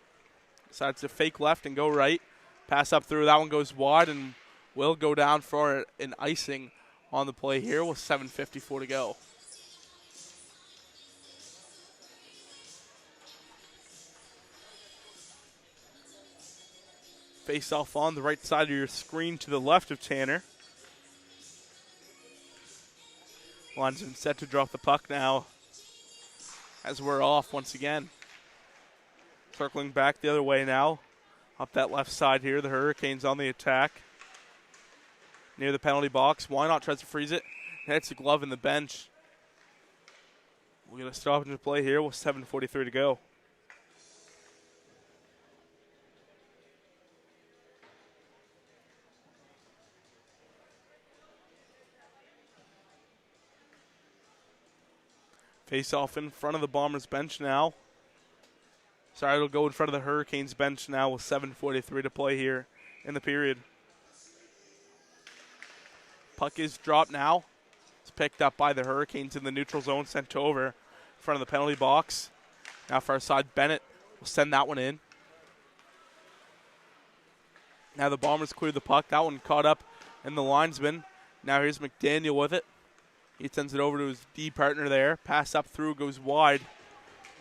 Decides to fake left and go right. Pass up through. That one goes wide and will go down for an icing on the play here with 7:54 to go. Face off on the right side of your screen to the left of Tanner. Line's been set to drop the puck now as we're off once again. Circling back the other way now. Up that left side here, the Hurricanes on the attack. Near the penalty box. Why not tries to freeze it? Hits the glove in the bench. We'll get a stoppage to play here with 7:43 to go. Face off in front of the Bombers bench now. Sorry, it'll go in front of the Hurricanes bench now with 7:43 to play here in the period. Puck is dropped now. It's picked up by the Hurricanes in the neutral zone, sent over in front of the penalty box. Now far side, Bennett will send that one in. Now the Bombers clear the puck. That one caught up in the linesman. Now here's McDaniel with it. He sends it over to his D partner there. Pass up through, goes wide.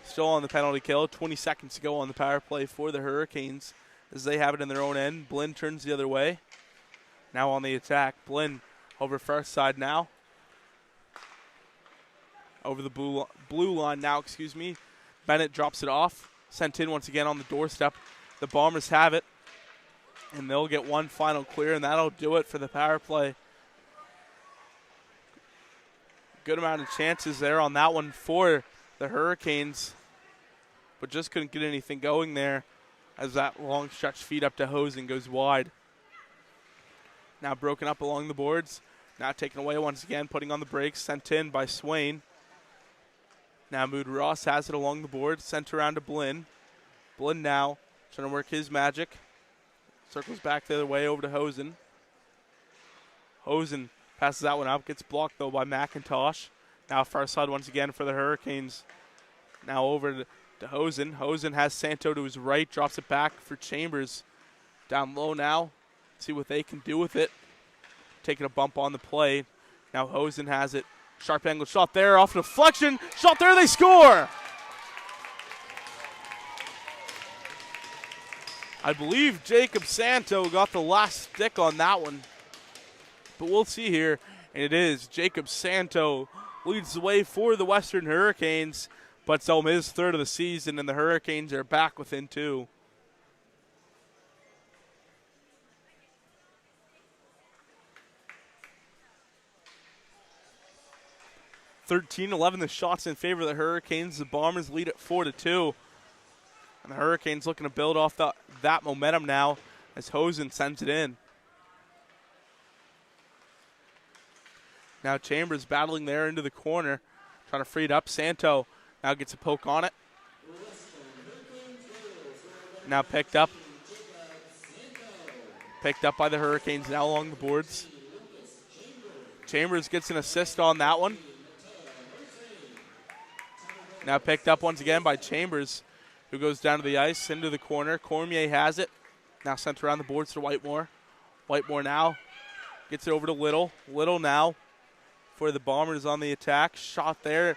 Still on the penalty kill. 20 seconds to go on the power play for the Hurricanes as they have it in their own end. Blinn turns the other way. Now on the attack. Blinn over far side now. Over the blue line now, excuse me. Bennett drops it off. Sent in once again on the doorstep. The Bombers have it. And they'll get one final clear, and that'll do it for the power play. Good amount of chances there on that one for the Hurricanes, but just couldn't get anything going there as that long stretch feed up to Hosen goes wide. Now broken up along the boards. Now taken away once again, putting on the brakes, sent in by Swain. Now Mood Ross has it along the board, sent around to Blinn. Blinn now trying to work his magic. Circles back the other way over to Hosen. Hosen passes that one up, gets blocked though by McIntosh. Now far side once again for the Hurricanes. Now over to Hosen. Hosen has Santo to his right, drops it back for Chambers. Down low now, see what they can do with it. Taking a bump on the play. Now Hosen has it. Sharp angle shot there, off deflection. Shot there, they score! I believe Jacob Santo got the last stick on that one. But we'll see here, and it is Jacob Santo leads the way for the Western Hurricanes, but it's his third of the season, and the Hurricanes are back within two. (13-11) the shots in favor of the Hurricanes. The Bombers lead at 4-2, and the Hurricanes looking to build off that momentum now as Hosen sends it in. Now Chambers battling there into the corner, trying to free it up. Santo now gets a poke on it. Now picked up by the Hurricanes now along the boards. Chambers gets an assist on that one. Now picked up once again by Chambers, who goes down to the ice, into the corner. Cormier has it. Now sent around the boards to Whitemore. Whitemore now gets it over to Little. Little now for the Bombers on the attack. Shot there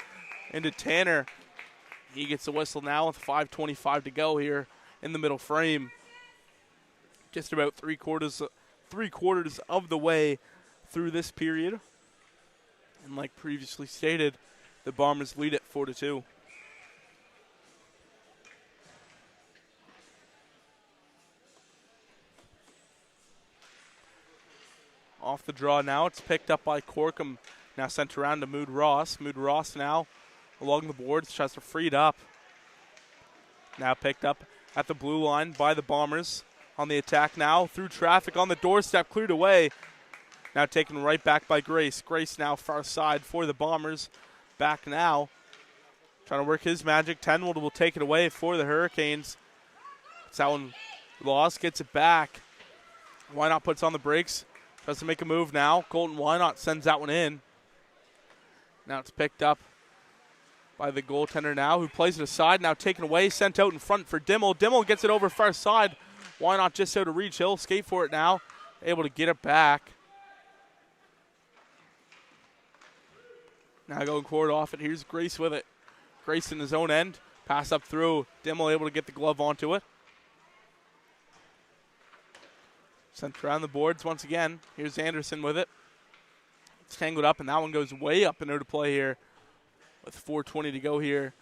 into Tanner. He gets the whistle now with 5:25 to go here in the middle frame. Just about three quarters of the way through this period. And like previously stated, the Bombers lead it 4-2. Off the draw now, it's picked up by Corkum. Now sent around to Mood Ross. Mood Ross now along the boards, tries to free it up. Now picked up at the blue line by the Bombers. On the attack now, through traffic on the doorstep, cleared away. Now taken right back by Grace. Grace now far side for the Bombers. Back now, trying to work his magic. Tenwold will take it away for the Hurricanes. It's that one, Laws gets it back. Why Not puts on the brakes. Tries to make a move now. Colton Why Not sends that one in. Now it's picked up by the goaltender now, who plays it aside. Now taken away, sent out in front for Dimmel. Dimmel gets it over far side. Why Not just out of reach? He'll skate for it now. Able to get it back. Now going forward off it. Here's Grace with it. Grace in his own end. Pass up through. Dimmel able to get the glove onto it. Sent around the boards once again. Here's Anderson with it. It's tangled up, and that one goes way up and out of play here with 4:20 to go here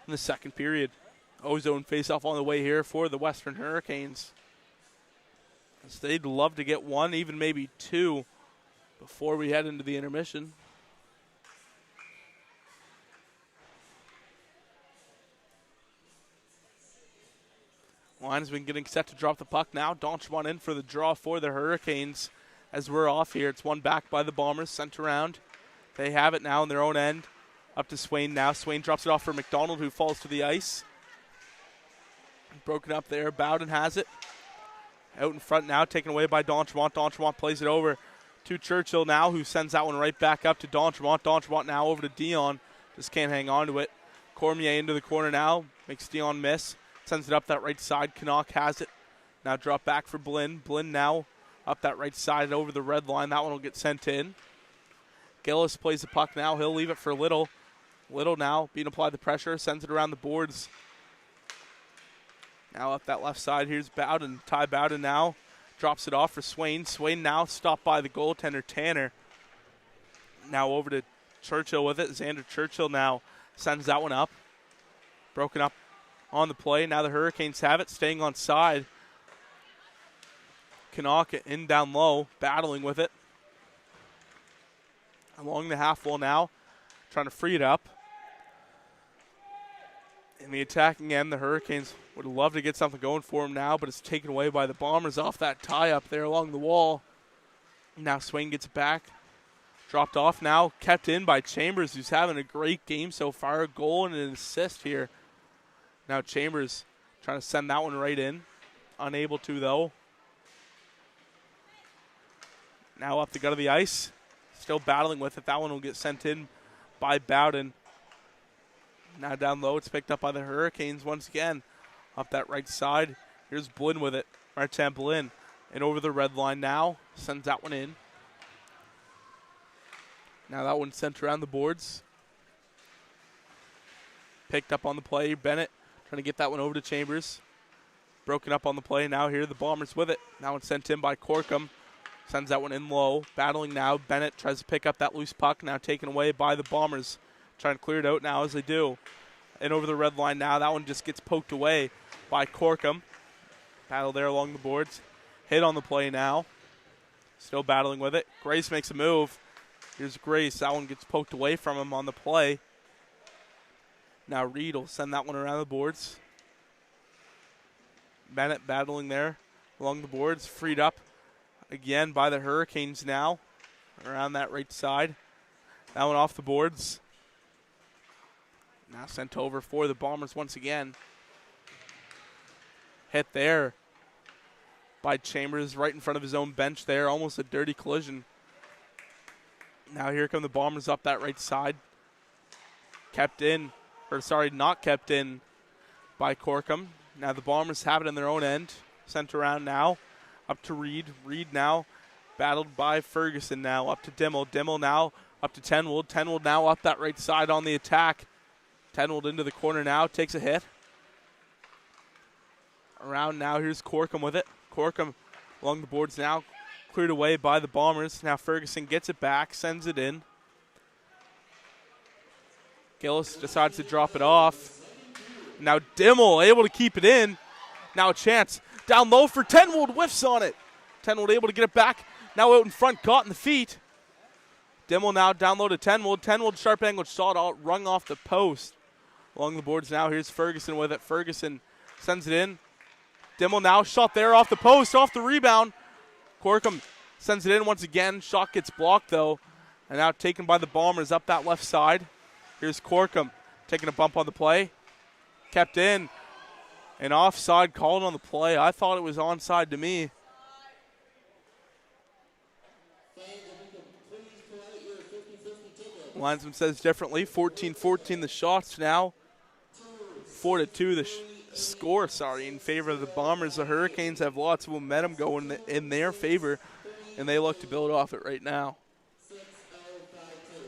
in the second period. Ozone face-off on the way here for the Western Hurricanes. As they'd love to get one, even maybe two, before we head into the intermission. Linesman getting set to drop the puck now. Donchmont in for the draw for the Hurricanes as we're off here. It's one back by the Bombers, sent around. They have it now in their own end. Up to Swain now. Swain drops it off for McDonald, who falls to the ice. Broken up there. Bowden has it. Out in front now, taken away by Donchmont. Donchmont plays it over to Churchill now, who sends that one right back up to Donchmont. Donchmont now over to Dion. Just can't hang on to it. Cormier into the corner now. Makes Dion miss. Sends it up that right side. Canuck has it. Now drop back for Blinn. Blinn now up that right side over the red line. That one will get sent in. Gillis plays the puck now. He'll leave it for Little. Little now being applied the pressure. Sends it around the boards. Now up that left side. Here's Bowden. Ty Bowden now drops it off for Swain. Swain now stopped by the goaltender Tanner. Now over to Churchill with it. Xander Churchill now sends that one up. Broken up on the play. Now the Hurricanes have it, staying on side. Kanaka in down low, battling with it. Along the half wall now, trying to free it up. In the attacking end, the Hurricanes would love to get something going for them now, but it's taken away by the Bombers off that tie up there along the wall. Now Swain gets it back. Dropped off now, kept in by Chambers, who's having a great game so far. A goal and an assist here. Now Chambers trying to send that one right in. Unable to, though. Now up the gut of the ice. Still battling with it. That one will get sent in by Bowden. Now down low, it's picked up by the Hurricanes once again. Up that right side. Here's Blinn with it. Martin Blinn. And over the red line now. Sends that one in. Now that one's sent around the boards. Picked up on the play. Bennett trying to get that one over to Chambers. Broken up on the play. Now here the Bombers with it. Now it's sent in by Corkum. Sends that one in low. Battling now. Bennett tries to pick up that loose puck. Now taken away by the Bombers. Trying to clear it out now as they do. And over the red line now. That one just gets poked away by Corkum. Battle there along the boards. Hit on the play now. Still battling with it. Grace makes a move. Here's Grace. That one gets poked away from him on the play. Now Reed will send that one around the boards. Bennett battling there along the boards. Freed up again by the Hurricanes now. Around that right side. That one off the boards. Now sent over for the Bombers once again. Hit there by Chambers right in front of his own bench there. Almost a dirty collision. Now here come the Bombers up that right side. Kept in. Not kept in by Corkum. Now the Bombers have it in their own end. Sent around now. Up to Reed. Reed now battled by Ferguson now. Up to Dimmel. Dimmel now Up to Tenwold. Tenwold now up that right side on the attack. Tenwold into the corner now, takes a hit. Around now, here's Corkum with it. Corkum along the boards now, cleared away by the Bombers. Now Ferguson gets it back, sends it in. Gillis decides to drop it off. Now Dimmel able to keep it in. Now a chance. Down low for Tenwold, whiffs on it. Tenwold able to get it back. Now out in front, caught in the feet. Dimmel now down low to Tenwold. Tenwold sharp angled shot out, rung off the post. Along the boards now, here's Ferguson with it. Ferguson sends it in. Dimmel now, shot there off the post, off the rebound. Corkum sends it in once again. Shot gets blocked though. And now taken by the Bombers up that left side. Here's Corkum taking a bump on the play. Kept in. An offside called on the play. I thought it was onside to me. Linesman says differently. 14-14 the shots now. 4-2 the score, in favor of the Bombers. The Hurricanes have lots of momentum going in their favor, and they look to build off it right now.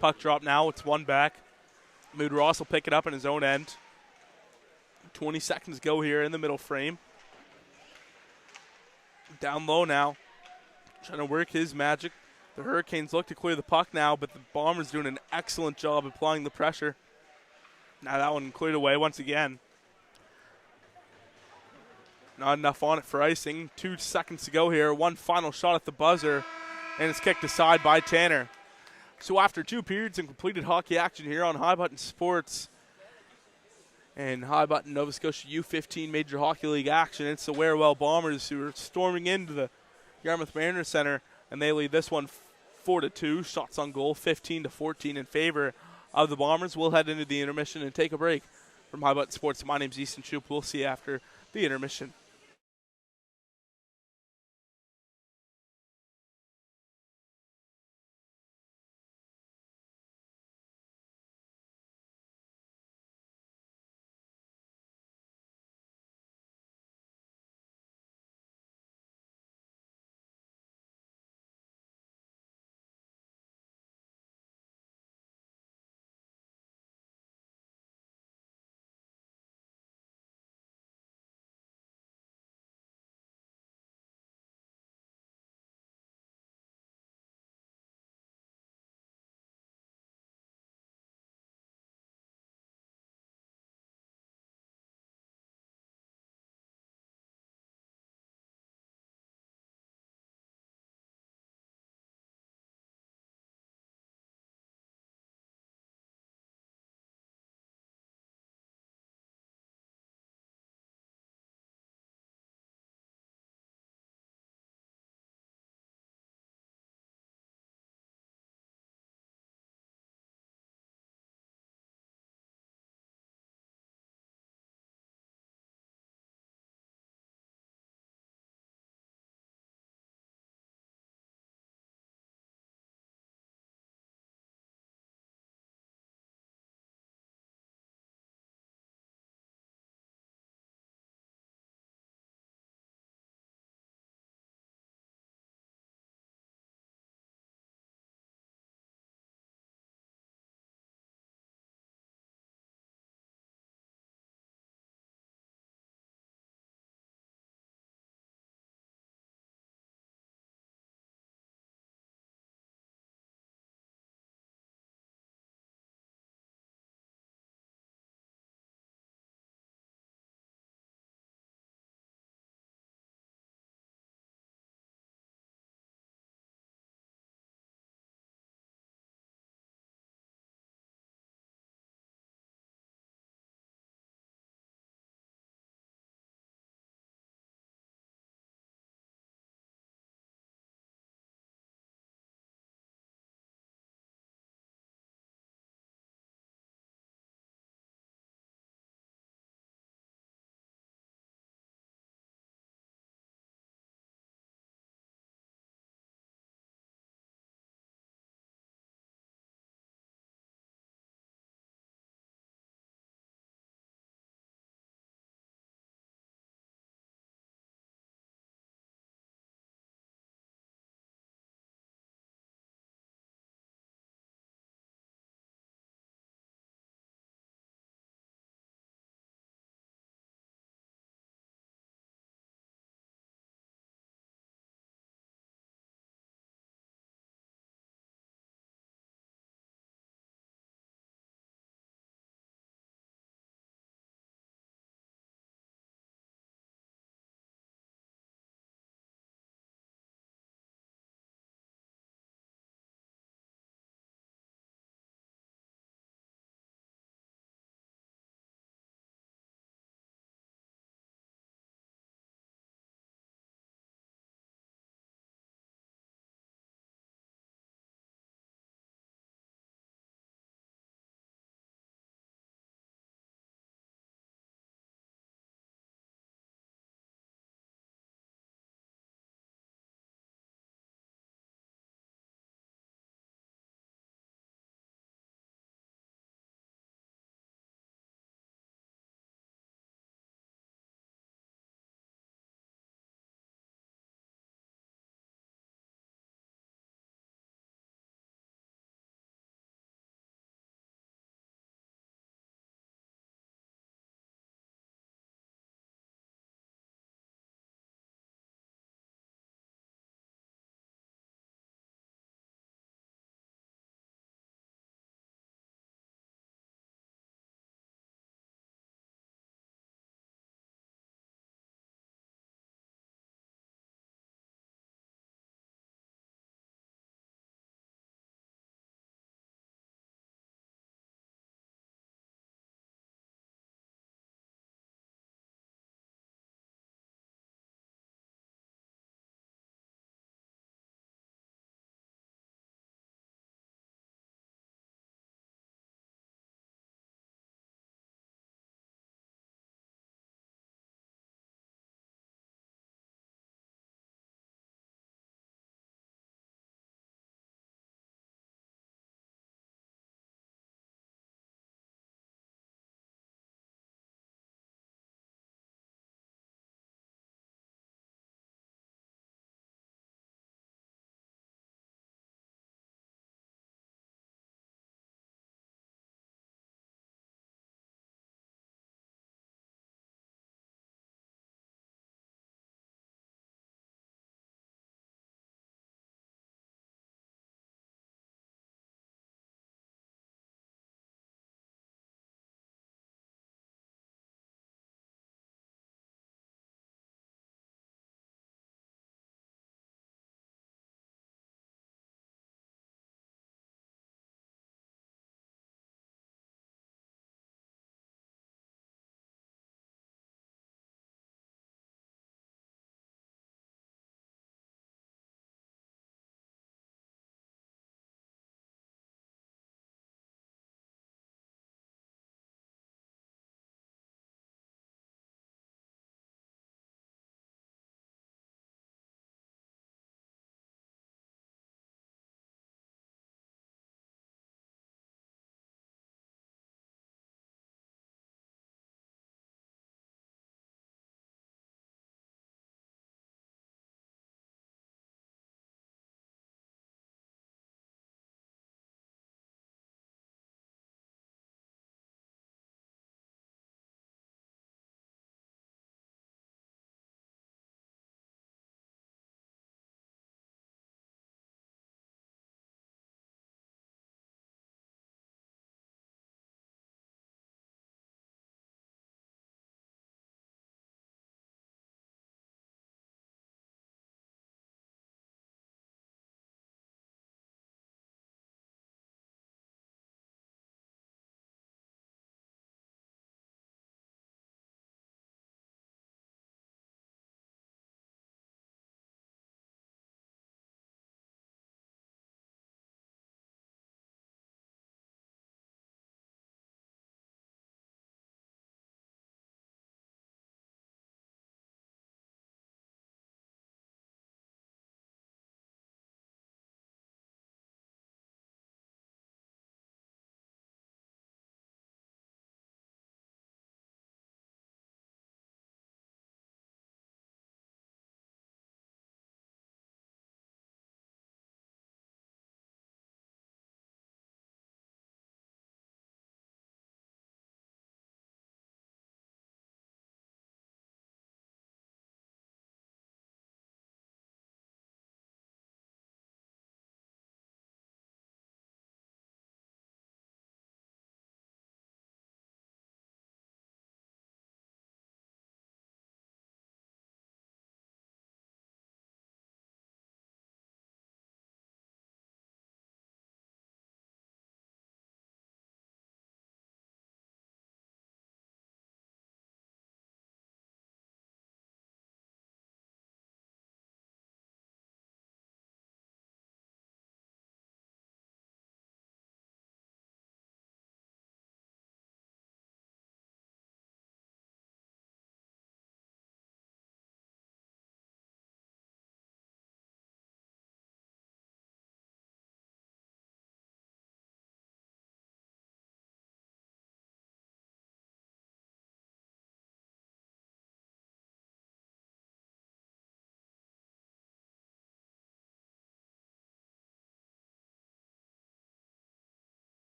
Puck drop now. It's one back. Mood Ross will pick it up in his own end. 20 seconds go here in the middle frame. Down low now. Trying to work his magic. The Hurricanes look to clear the puck now, but the Bombers doing an excellent job applying the pressure. Now that one cleared away once again. Not enough on it for icing. 2 seconds to go here. One final shot at the buzzer, and it's kicked aside by Tanner. So after 2 periods and completed hockey action here on High Button Sports and High Button Nova Scotia U15 Major Hockey League action, it's the WearWell Bombers who are storming into the Yarmouth Mariners Center, and they lead this one 4-2. Shots on goal, 15-14 in favor of the Bombers. We'll head into the intermission and take a break. From High Button Sports, my name's Easton Shoup. We'll see you after the intermission.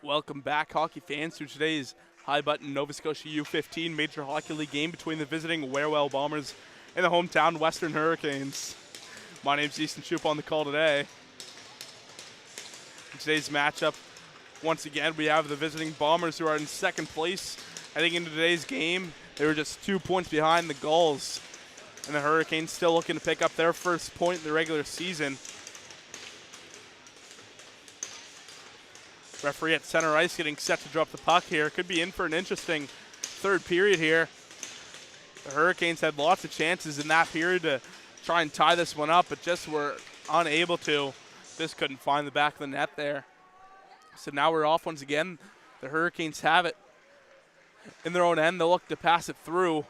Welcome back, hockey fans, to today's High Button Nova Scotia U15 Major Hockey League game between the visiting WearWell Bombers and the hometown Western Hurricanes. My name's Easton Shoup on the call today. In today's matchup, once again, we have the visiting Bombers who are in second place. Heading into today's game, they were just 2 points behind the Gulls. And the Hurricanes still looking to pick up their first point in the regular season. Referee at center ice getting set to drop the puck here. Could be in for an interesting third period here. The Hurricanes had lots of chances in that period to try and tie this one up, but just were unable to. Just couldn't find the back of the net there. So now we're off once again. The Hurricanes have it in their own end. They'll look to pass it through.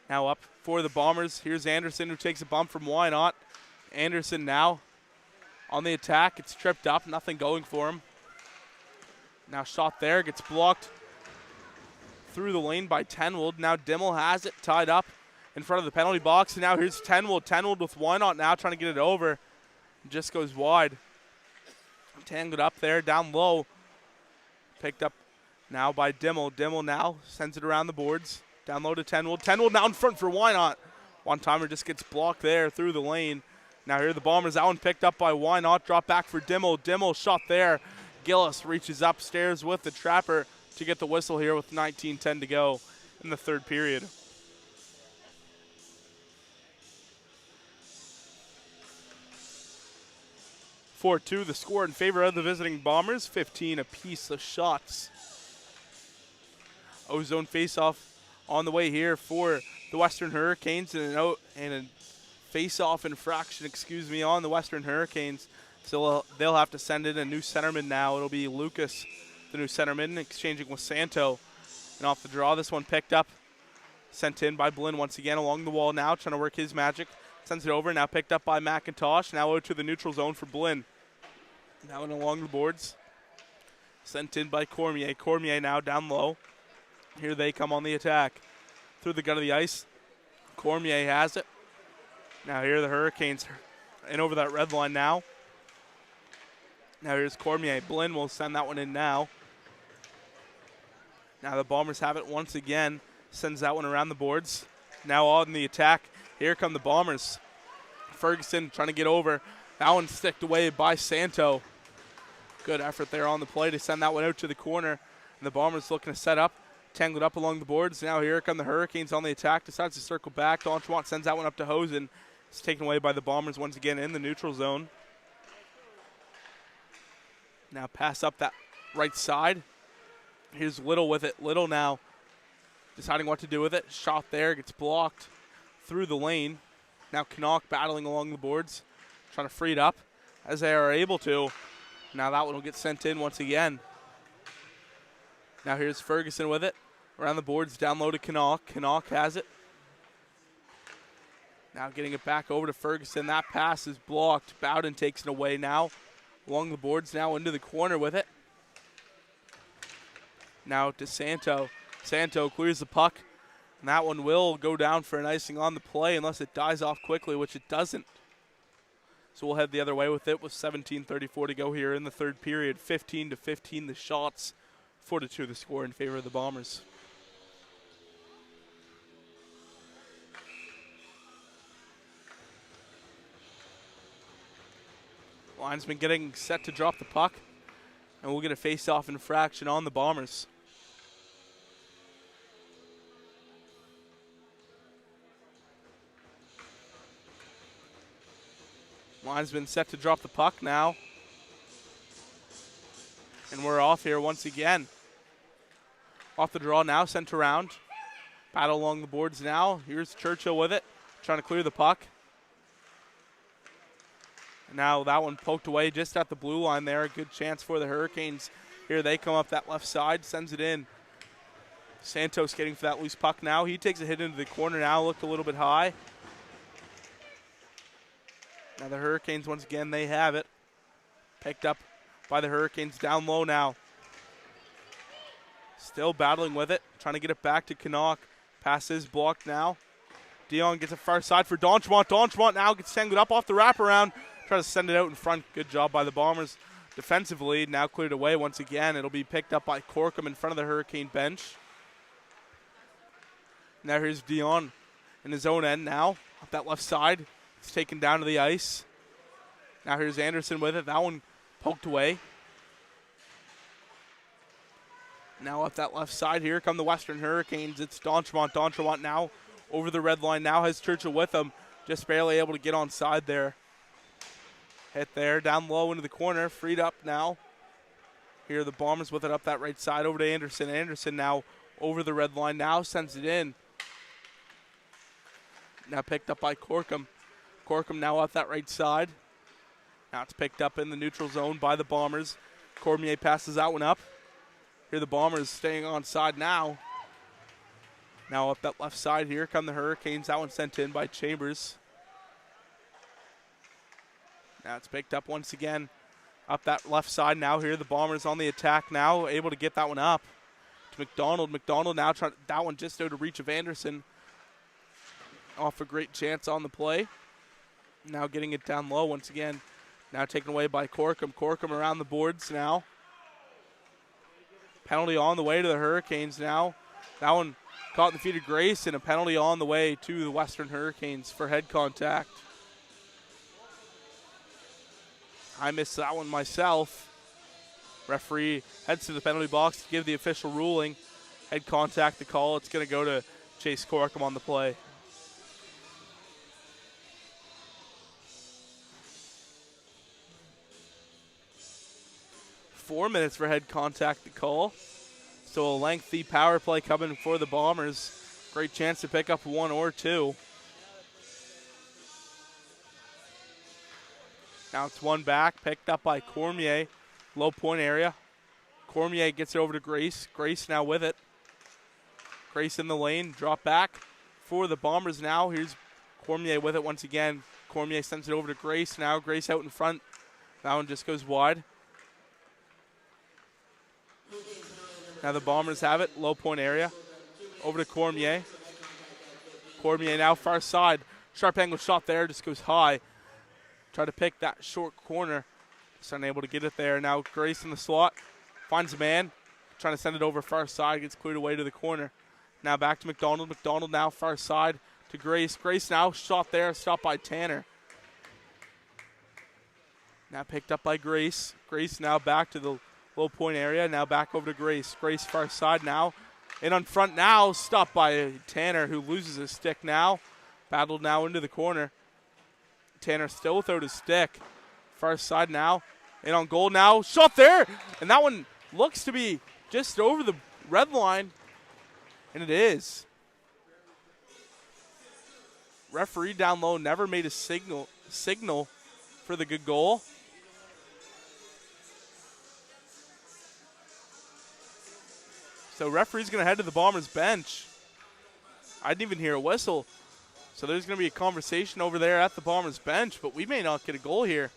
Now up for the Bombers. Here's Anderson, who takes a bump from Wynot. Anderson now on the attack. It's tripped up. Nothing going for him. Now shot there. Gets blocked through the lane by Tenwold. Now Dimmel has it tied up in front of the penalty box. And now here's Tenwold. Tenwold with Wynot now trying to get it over. Just goes wide. Tangled up there, down low. Picked up now by Dimmel. Dimmel now sends it around the boards. Down low to Tenwold. Tenwold now in front for Wynot. One-timer just gets blocked there through the lane. Now here are the Bombers. That one picked up by Wynot. Drop back for Dimmel. Dimmel shot there. Gillis reaches upstairs with the trapper to get the whistle here with 19:10 to go in the third period. (4-2) the score in favor of the visiting Bombers. 15 apiece the shots. Ozone face-off on the way here for the Western Hurricanes, and a face-off infraction, on the Western Hurricanes. So they'll have to send in a new centerman now. It'll be Lucas, the new centerman, exchanging with Santo. And off the draw, this one picked up. Sent in by Blinn once again along the wall now, trying to work his magic. Sends it over, now picked up by McIntosh. Now out to the neutral zone for Blinn. Now in along the boards. Sent in by Cormier. Cormier now down low. Here they come on the attack. Through the gut of the ice. Cormier has it. Now here are the Hurricanes in over that red line now. Now here's Cormier. Blinn will send that one in now. Now the Bombers have it once again. Sends that one around the boards. Now on the attack. Here come the Bombers. Ferguson trying to get over. That one sticked away by Santo. Good effort there on the play to send that one out to the corner. And the Bombers looking to set up. Tangled up along the boards. Now here come the Hurricanes on the attack. Decides to circle back. Donchwant sends that one up to Hosen. It's taken away by the Bombers once again in the neutral zone. Now pass up that right side. Here's Little with it. Little now deciding what to do with it. Shot there. Gets blocked through the lane. Now Canuck battling along the boards. Trying to free it up as they are able to. Now that one will get sent in once again. Now here's Ferguson with it. Around the boards, down low to Canuck. Canuck has it. Now getting it back over to Ferguson. That pass is blocked. Bowden takes it away now. Along the boards now into the corner with it. Now to Santo. Santo clears the puck. And that one will go down for an icing on the play unless it dies off quickly, which it doesn't. So we'll head the other way with it with 17:34 to go here in the third period. 15-15 the shots. 4-2 the score in favor of the Bombers. Linesman getting set to drop the puck. And we'll get a face-off infraction on the Bombers. Linesman set to drop the puck now. And we're off here once again. Off the draw now, sent around. Battle along the boards now. Here's Churchill with it, trying to clear the puck. And now that one poked away just at the blue line there. A good chance for the Hurricanes. Here they come up that left side, sends it in. Santos getting for that loose puck now. He takes a hit into the corner now, looked a little bit high. Now the Hurricanes, once again, they have it. Picked up by the Hurricanes down low now. Still battling with it, trying to get it back to Canuck. Pass is blocked now. Dion gets a far side for Donchwant. Donchwant now gets tangled up off the wraparound. Try to send it out in front. Good job by the Bombers. defensively. Now cleared away once again. It'll be picked up by Corkum in front of the Hurricane bench. Now here's Dion in his own end now. Up that left side. It's taken down to the ice. Now here's Anderson with it. That one poked away. Now up that left side, here come the Western Hurricanes. It's D'Entremont. D'Entremont now over the red line. Now has Churchill with him. Just barely able to get on side there. Hit there, down low into the corner. Freed up now. Here the Bombers with it up that right side over to Anderson. Anderson now over the red line. Now sends it in. Now picked up by Corkum. Corkum now up that right side. Now it's picked up in the neutral zone by the Bombers. Cormier passes that one up. Here the Bombers staying on side now. Now up that left side, here come the Hurricanes. That one sent in by Chambers. Now it's picked up once again. Up that left side now. Here the Bombers on the attack now. Able to get that one up to McDonald. McDonald now trying that one just out of reach of Anderson. Off a great chance on the play. Now getting it down low once again. Now taken away by Corkum. Corkum around the boards now. Penalty on the way to the Hurricanes now. That one caught in the feet of Grace, and a penalty on the way to the Western Hurricanes for head contact. I missed that one myself. Referee heads to the penalty box to give the official ruling. Head contact the call. It's going to go to Chase Corkum on the play. .4 minutes for head contact the call. So a lengthy power play coming for the Bombers. Great chance to pick up one or two. Now it's one back, picked up by Cormier. Low point area. Cormier gets it over to Grace. Grace now with it. Grace in the lane, drop back for the Bombers now. Here's Cormier with it once again. Cormier sends it over to Grace. Now Grace out in front. That one just goes wide. Now the Bombers have it, low point area. Over to Cormier. Cormier now far side. Sharp angle shot there, just goes high. Try to pick that short corner. Just unable to get it there. Now Grace in the slot. Finds a man. Trying to send it over far side. Gets cleared away to the corner. Now back to McDonald. McDonald now far side to Grace. Grace now shot there. Stopped by Tanner. Now picked up by Grace. Grace now back to the low point area. Now back over to Grace. Grace far side now. In on front now. Stopped by Tanner, who loses his stick now. Battled now into the corner. Tanner still without his stick. Far side now. In on goal now. Shot there. And that one looks to be just over the red line. And it is. Referee down low never made a signal for the good goal. So referee's going to head to the Bombers bench. I didn't even hear a whistle. So there's going to be a conversation over there at the Bombers bench, but we may not get a goal here.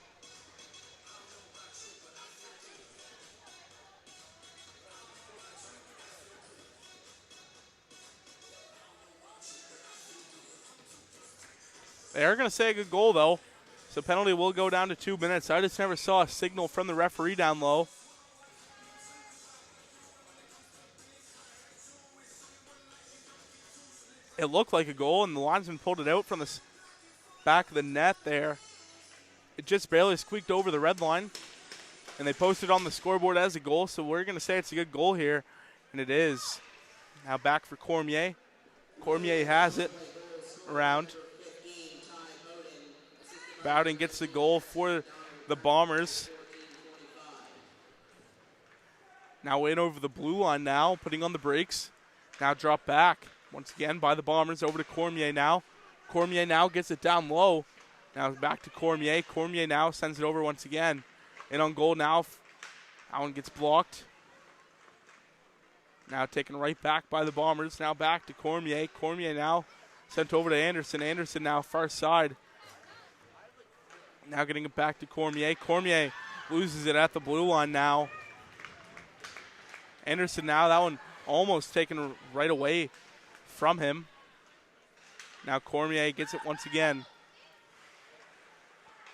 They are going to say a good goal, though. So penalty will go down to 2 minutes. I just never saw a signal from the referee down low. It looked like a goal, and the linesman pulled it out from the back of the net there. It just barely squeaked over the red line, and they posted on the scoreboard as a goal, so we're going to say it's a good goal here, and it is. Now back for Cormier. Cormier has it around. Bowden gets the goal for the Bombers. Now in over the blue line now, putting on the brakes. Now drop back. Once again by the Bombers over to Cormier now. Cormier now gets it down low. Now back to Cormier. Cormier now sends it over once again. In on goal now. That one gets blocked. Now taken right back by the Bombers. Now back to Cormier. Cormier now sent over to Anderson. Anderson now far side. Now getting it back to Cormier. Cormier loses it at the blue line now. Anderson now, that one almost taken right away from him. Now Cormier gets it once again.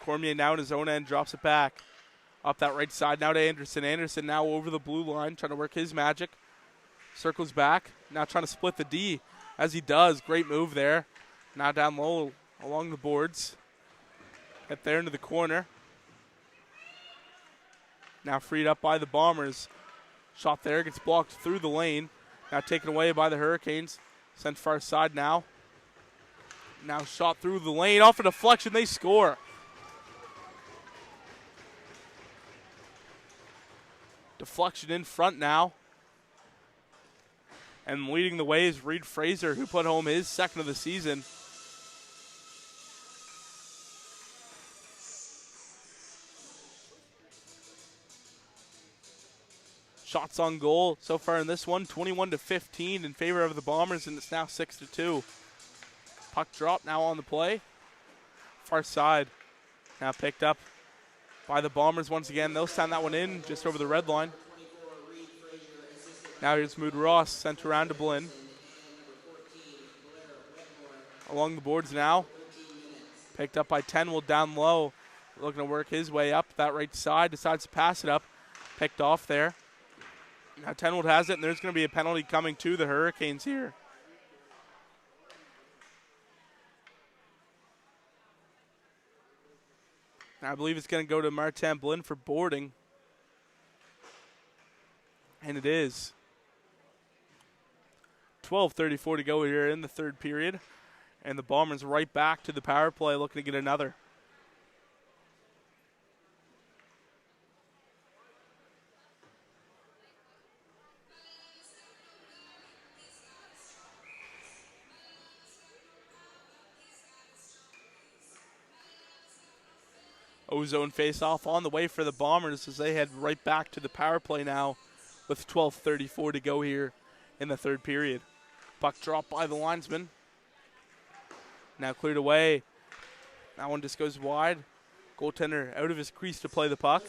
Cormier now in his own end drops it back. Up that right side now to Anderson. Anderson now over the blue line, trying to work his magic. Circles back, now trying to split the D as he does. Great move there. Now down low along the boards. Get there into the corner. Now freed up by the Bombers. Shot there, gets blocked through the lane. Now taken away by the Hurricanes. Sent far side now. Now shot through the lane, off a deflection, they score. Deflection in front now. And leading the way is Reed Fraser, who put home his second of the season. Shots on goal so far in this one, 21-15 in favor of the Bombers, and it's now 6-2. Puck drop now on the play. Far side. Now picked up by the Bombers once again. They'll send that one in just over the red line. Now here's Mood Ross, sent around to Blinn. Along the boards now. Picked up by Tenwell down low. Looking to work his way up that right side. Decides to pass it up. Picked off there. Now Tenwell has it, and there's going to be a penalty coming to the Hurricanes here. I believe it's going to go to Martin Blinn for boarding. And it is. 12:34 to go here in the third period. And the Bombers right back to the power play, looking to get another. Ozone face-off on the way for the Bombers as they head right back to the power play now with 12:34 to go here in the third period. Puck dropped by the linesman. Now cleared away. That one just goes wide. Goaltender out of his crease to play the puck.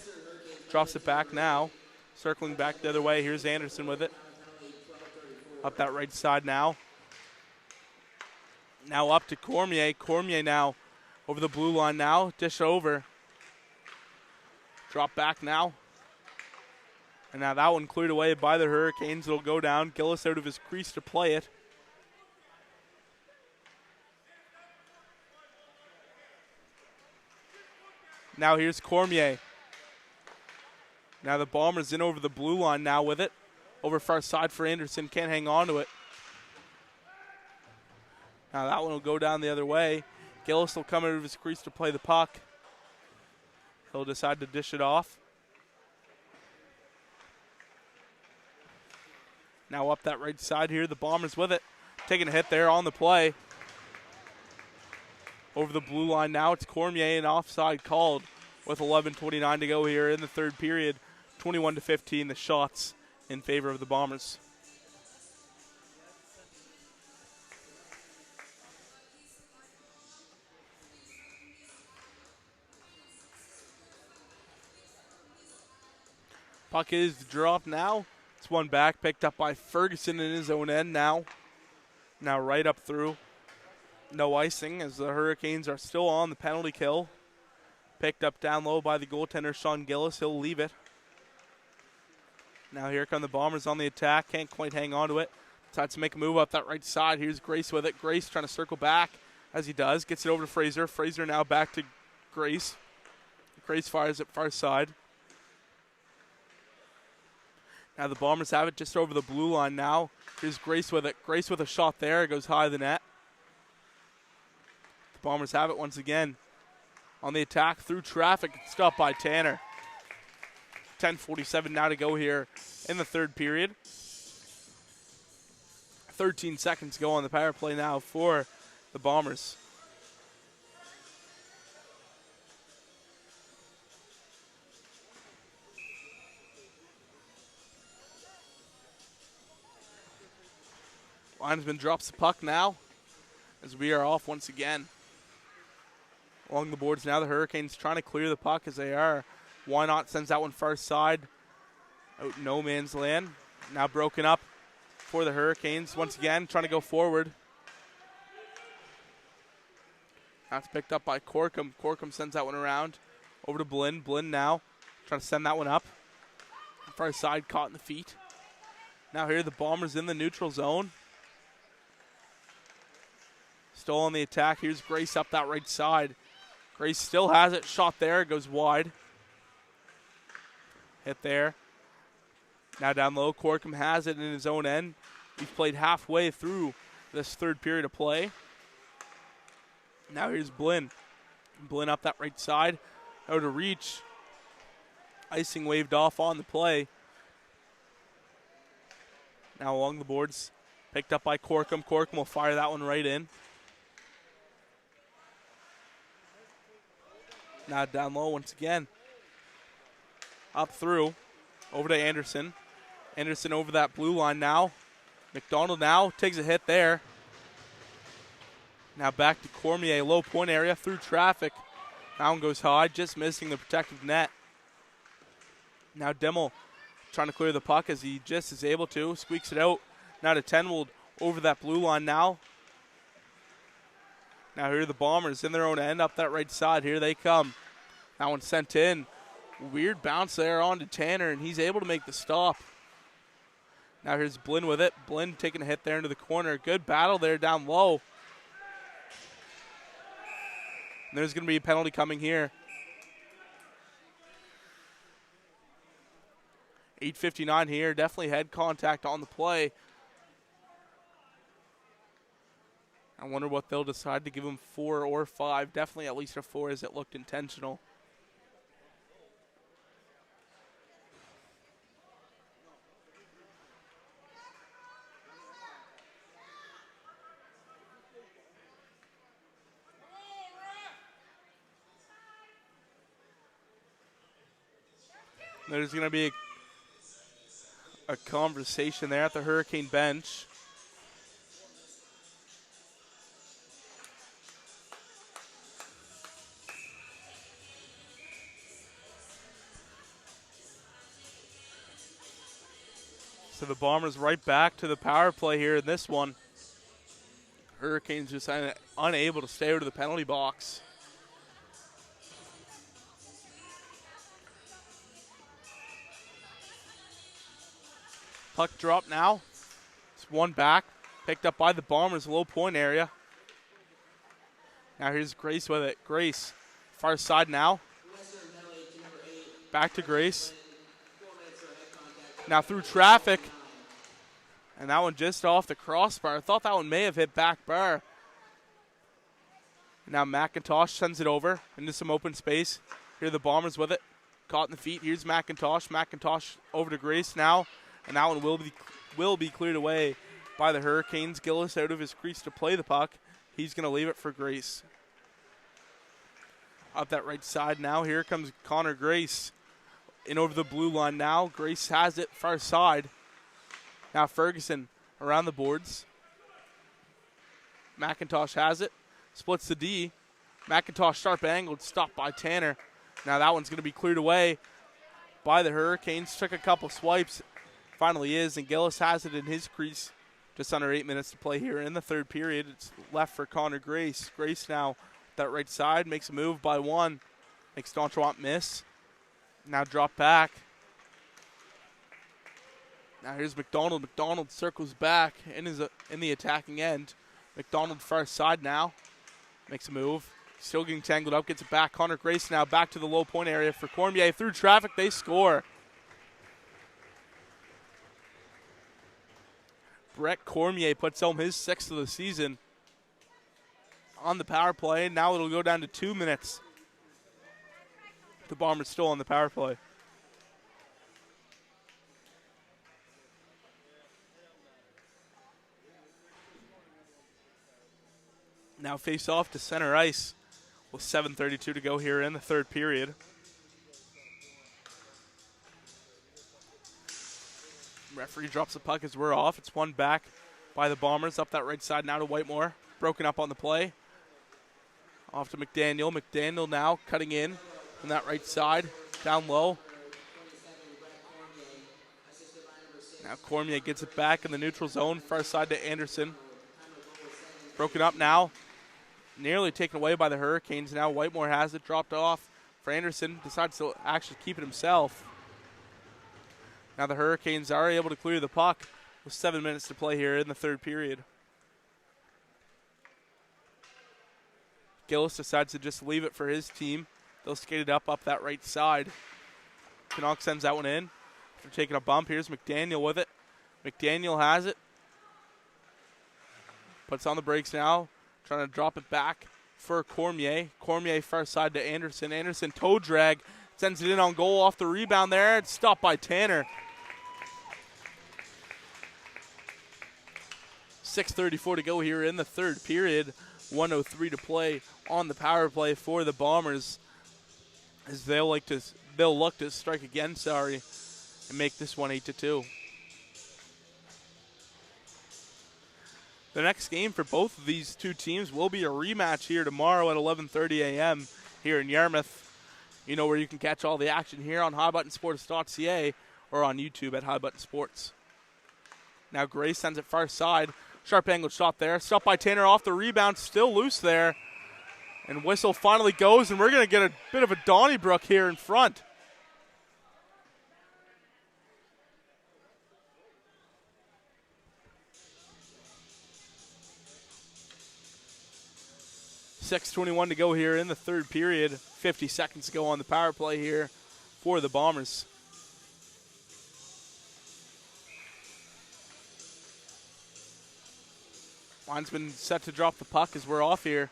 Drops it back now. Circling back the other way. Here's Anderson with it. Up that right side now. Now up to Cormier. Cormier now over the blue line now. Dish over. Drop back now. And now that one cleared away by the Hurricanes. It'll go down. Gillis out of his crease to play it. Now here's Cormier. Now the Bombers in over the blue line now with it. Over far side for Anderson. Can't hang on to it. Now that one will go down the other way. Gillis will come out of his crease to play the puck. He'll decide to dish it off. Now up that right side here, the Bombers with it. Taking a hit there on the play. Over the blue line now, it's Cormier, and offside called with 11:29 to go here in the third period. 21-15, the shots in favor of the Bombers. Puck is dropped now. It's one back, picked up by Ferguson in his own end now. Now right up through. No icing as the Hurricanes are still on the penalty kill. Picked up down low by the goaltender, Sean Gillis. He'll leave it. Now here come the Bombers on the attack. Can't quite hang on to it. Decides to make a move up that right side. Here's Grace with it. Grace trying to circle back as he does. Gets it over to Fraser. Fraser now back to Grace. Grace fires it far side. Now the Bombers have it just over the blue line now. Here's Grace with it. Grace with a shot there. It goes high of the net. The Bombers have it once again. On the attack through traffic. Stopped by Tanner. 10:47 now to go here in the third period. 13 seconds go on the power play now for the Bombers. Linesman drops the puck now as we are off once again. Along the boards now, the Hurricanes trying to clear the puck as they are. Why not sends that one far side out no man's land. Now broken up for the Hurricanes once again, trying to go forward. That's picked up by Corkum. Corkum sends that one around over to Blinn. Blinn now Trying to send that one up. Far side, caught in the feet. Now here the Bombers in the neutral zone. Still on the attack. Here's Grace up that right side. Grace still has it. Shot there. Goes wide. Hit there. Now down low. Corkum has it in his own end. He's played halfway through this third period of play. Now here's Blinn. Blinn up that right side. Out of reach. Icing waved off on the play. Now along the boards. Picked up by Corkum. Corkum will fire that one right in. Now down low once again. Up through. Over to Anderson. Anderson over that blue line now. McDonald now takes a hit there. Now back to Cormier. Low point area through traffic. That one goes high. Just missing the protective net. Now Dimmel trying to clear the puck as he just is able to. Squeaks it out. Now to Tenwold over that blue line now. Now here are the Bombers in their own end up that right side. Here they come. That one sent in. Weird bounce there on to Tanner, and he's able to make the stop. Now here's Blinn with it. Blinn taking a hit there into the corner. Good battle there down low. And there's going to be a penalty coming here. 8:59 here. Definitely head contact on the play. I wonder what they'll decide to give him 4 or 5. Definitely at least a 4 as it looked intentional. There's going to be a conversation there at the Hurricane bench. So the Bombers right back to the power play here in this one. Hurricanes just unable to stay out of the penalty box. Puck drop now. It's one back. Picked up by the Bombers, low point area. Now here's Grace with it. Grace, far side now. Back to Grace. Now through traffic. And that one just off the crossbar. I thought that one may have hit back bar. Now McIntosh sends it over into some open space. Here are the Bombers with it. Caught in the feet. Here's McIntosh. McIntosh over to Grace now. And that one will be cleared away by the Hurricanes. Gillis out of his crease to play the puck. He's going to leave it for Grace. Up that right side now. Here comes Connor Grace. In over the blue line now. Grace has it far side. Now Ferguson around the boards. McIntosh has it. Splits the D. McIntosh sharp angled. Stopped by Tanner. Now that one's going to be cleared away by the Hurricanes. Took a couple swipes. Finally is, and Gillis has it in his crease. Just under 8 minutes to play here in the third period. It's left for Connor Grace. Grace now that right side makes a move by one. Makes Donchawant miss. Now drop back. Now here's McDonald. McDonald circles back in the attacking end. McDonald far side now. Makes a move. Still getting tangled up. Gets it back. Connor Grace now back to the low point area for Cormier. Through traffic, they score. Brett Cormier puts home his 6th of the season on the power play. Now it'll go down to 2 minutes. The Bombers still on the power play. Now face off to center ice with 7:32 to go here in the third period. Referee drops the puck as we're off. It's one back by the Bombers. Up that right side now to Whitemore. Broken up on the play. Off to McDaniel. McDaniel now cutting in on that right side. Down low. Now Cormier gets it back in the neutral zone. Far side to Anderson. Broken up now. Nearly taken away by the Hurricanes. Now Whitemore has it dropped off for Anderson. Decides to actually keep it himself. Now the Hurricanes are able to clear the puck with 7 minutes to play here in the third period. Gillis decides to just leave it for his team. They'll skate it up that right side. Canuck sends that one in. After taking a bump, here's McDaniel with it. McDaniel has it. Puts on the brakes now. Trying to drop it back for Cormier. Cormier far side to Anderson. Anderson toe drag. Sends it in on goal off the rebound there. It's stopped by Tanner. 6:34 to go here in the third period. 1:03 to play on the power play for the Bombers, as they'll look to strike again, and make this one 8-2. The next game for both of these two teams will be a rematch here tomorrow at 11:30 a.m. here in Yarmouth. You know where you can catch all the action here on highbuttonsports.ca or on YouTube at High Button Sports. Now Gray sends it far side. Sharp angled shot there. Stopped by Tanner off the rebound. Still loose there. And whistle finally goes, and we're going to get a bit of a Donnybrook here in front. .6:21 to go here in the third period. 50 seconds to go on the power play here for the Bombers. Linesman set to drop the puck as we're off here.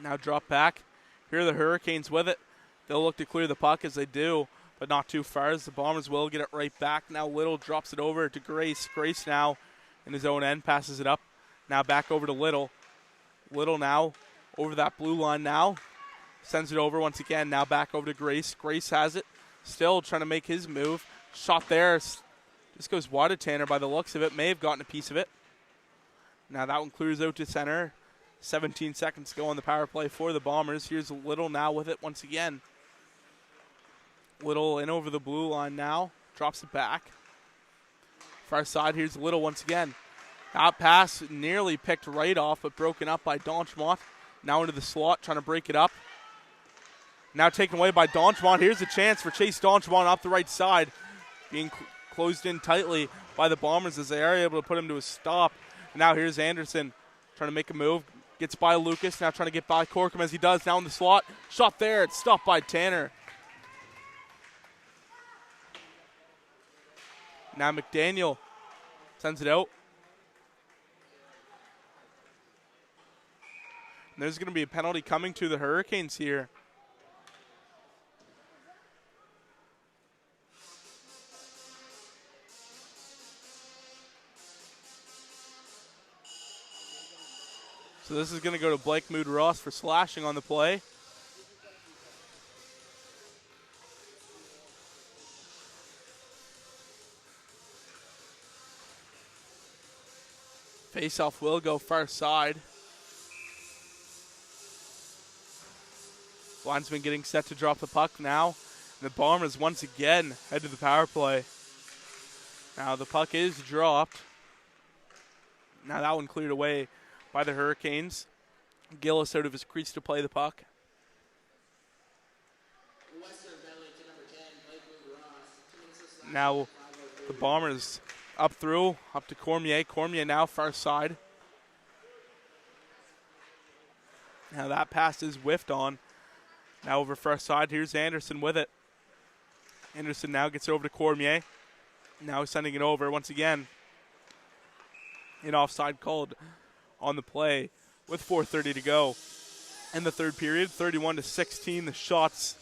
Now drop back. Here are the Hurricanes with it. They'll look to clear the puck as they do, but not too far as the Bombers will get it right back. Now Little drops it over to Grace. Grace now in his own end passes it up. Now back over to Little. Little now over that blue line now. Sends it over once again. Now back over to Grace. Grace has it. Still trying to make his move. Shot there. This goes wide of Tanner by the looks of it. May have gotten a piece of it. Now that one clears out to center. 17 seconds to go on the power play for the Bombers. Here's Little now with it once again. Little in over the blue line now. Drops it back. Far side, here's Little once again. That pass nearly picked right off, but broken up by Donchmont. Now into the slot, trying to break it up. Now taken away by Donchmont. Here's a chance for Chase Donchmont up the right side. Being closed in tightly by the Bombers as they are able to put him to a stop. Now here's Anderson trying to make a move. Gets by Lucas. Now trying to get by Corkum as he does. Now in the slot. Shot there. It's stopped by Tanner. Now McDaniel sends it out. And there's going to be a penalty coming to the Hurricanes here. So this is going to go to Blake Mood Ross for slashing on the play. Faceoff will go far side. Linesman getting set to drop the puck now. And the Bombers once again head to the power play. Now the puck is dropped. Now that one cleared away by the Hurricanes. Gillis out of his crease to play the puck. Now the Bombers up through, up to Cormier. Cormier now far side. Now that pass is whiffed on. Now over far side, here's Anderson with it. Anderson now gets it over to Cormier. Now sending it over once again. An offside called on the play with 4:30 to go. In the third period, 31-16, the shots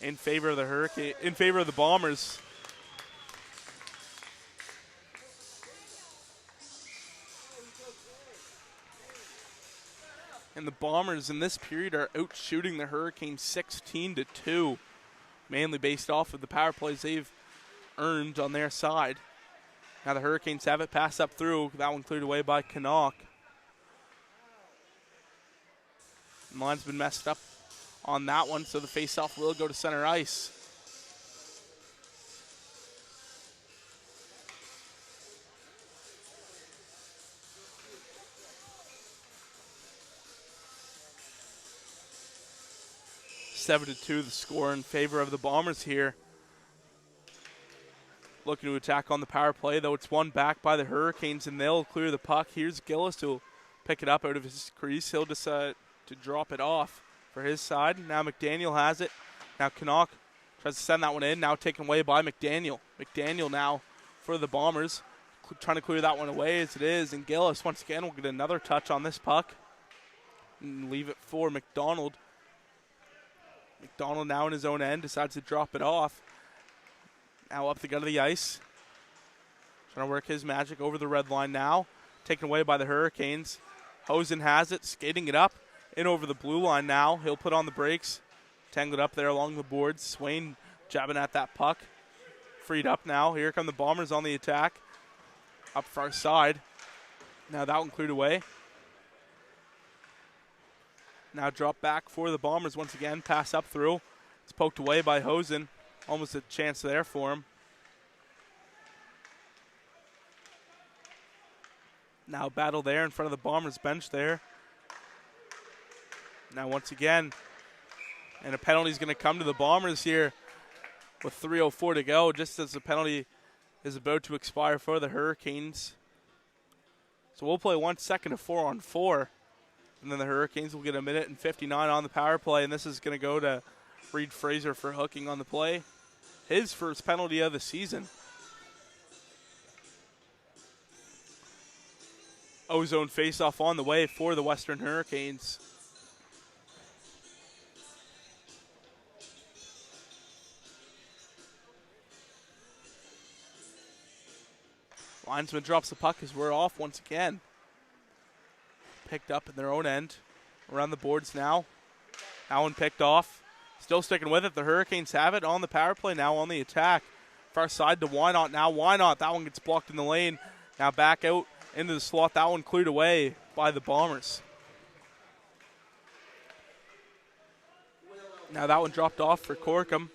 in favor of the Bombers. And the Bombers in this period are out shooting the Hurricanes 16-2, mainly based off of the power plays they've earned on their side. Now the Hurricanes have it, pass up through. That one cleared away by Canuck. The line's been messed up on that one, so the faceoff will go to center ice. 7-2 the score in favor of the Bombers here. Looking to attack on the power play, though it's won back by the Hurricanes, and they'll clear the puck. Here's Gillis, who'll pick it up out of his crease. He'll decide to drop it off for his side. Now McDaniel has it. Now Canuck tries to send that one in. Now taken away by McDaniel. McDaniel now for the Bombers, trying to clear that one away as it is. And Gillis, once again, will get another touch on this puck and leave it for McDonald. McDonald now in his own end decides to drop it off. Now up the gut of the ice. Trying to work his magic over the red line now. Taken away by the Hurricanes. Hosen has it, skating it up. In over the blue line now. He'll put on the brakes. Tangled up there along the boards. Swain jabbing at that puck. Freed up now. Here come the Bombers on the attack. Up far side. Now that one cleared away. Now drop back for the Bombers once again. Pass up through. It's poked away by Hosen. Almost a chance there for him. Now battle there in front of the Bombers bench there. Now once again, and a penalty is going to come to the Bombers here with 3:04 to go, just as the penalty is about to expire for the Hurricanes. So we'll play 1 second of 4-on-4, and then the Hurricanes will get 1 minute and 59 on the power play, and this is going to go to Reed Fraser for hooking on the play. His first penalty of the season. Ozone face-off on the way for the Western Hurricanes. Linesman drops the puck as we're off once again. Picked up in their own end. Around the boards now. Allen picked off. Still sticking with it. The Hurricanes have it on the power play now on the attack. Far side to Wynot now. Wynot, that one gets blocked in the lane. Now back out into the slot. That one cleared away by the Bombers. Now that one dropped off for Corkum.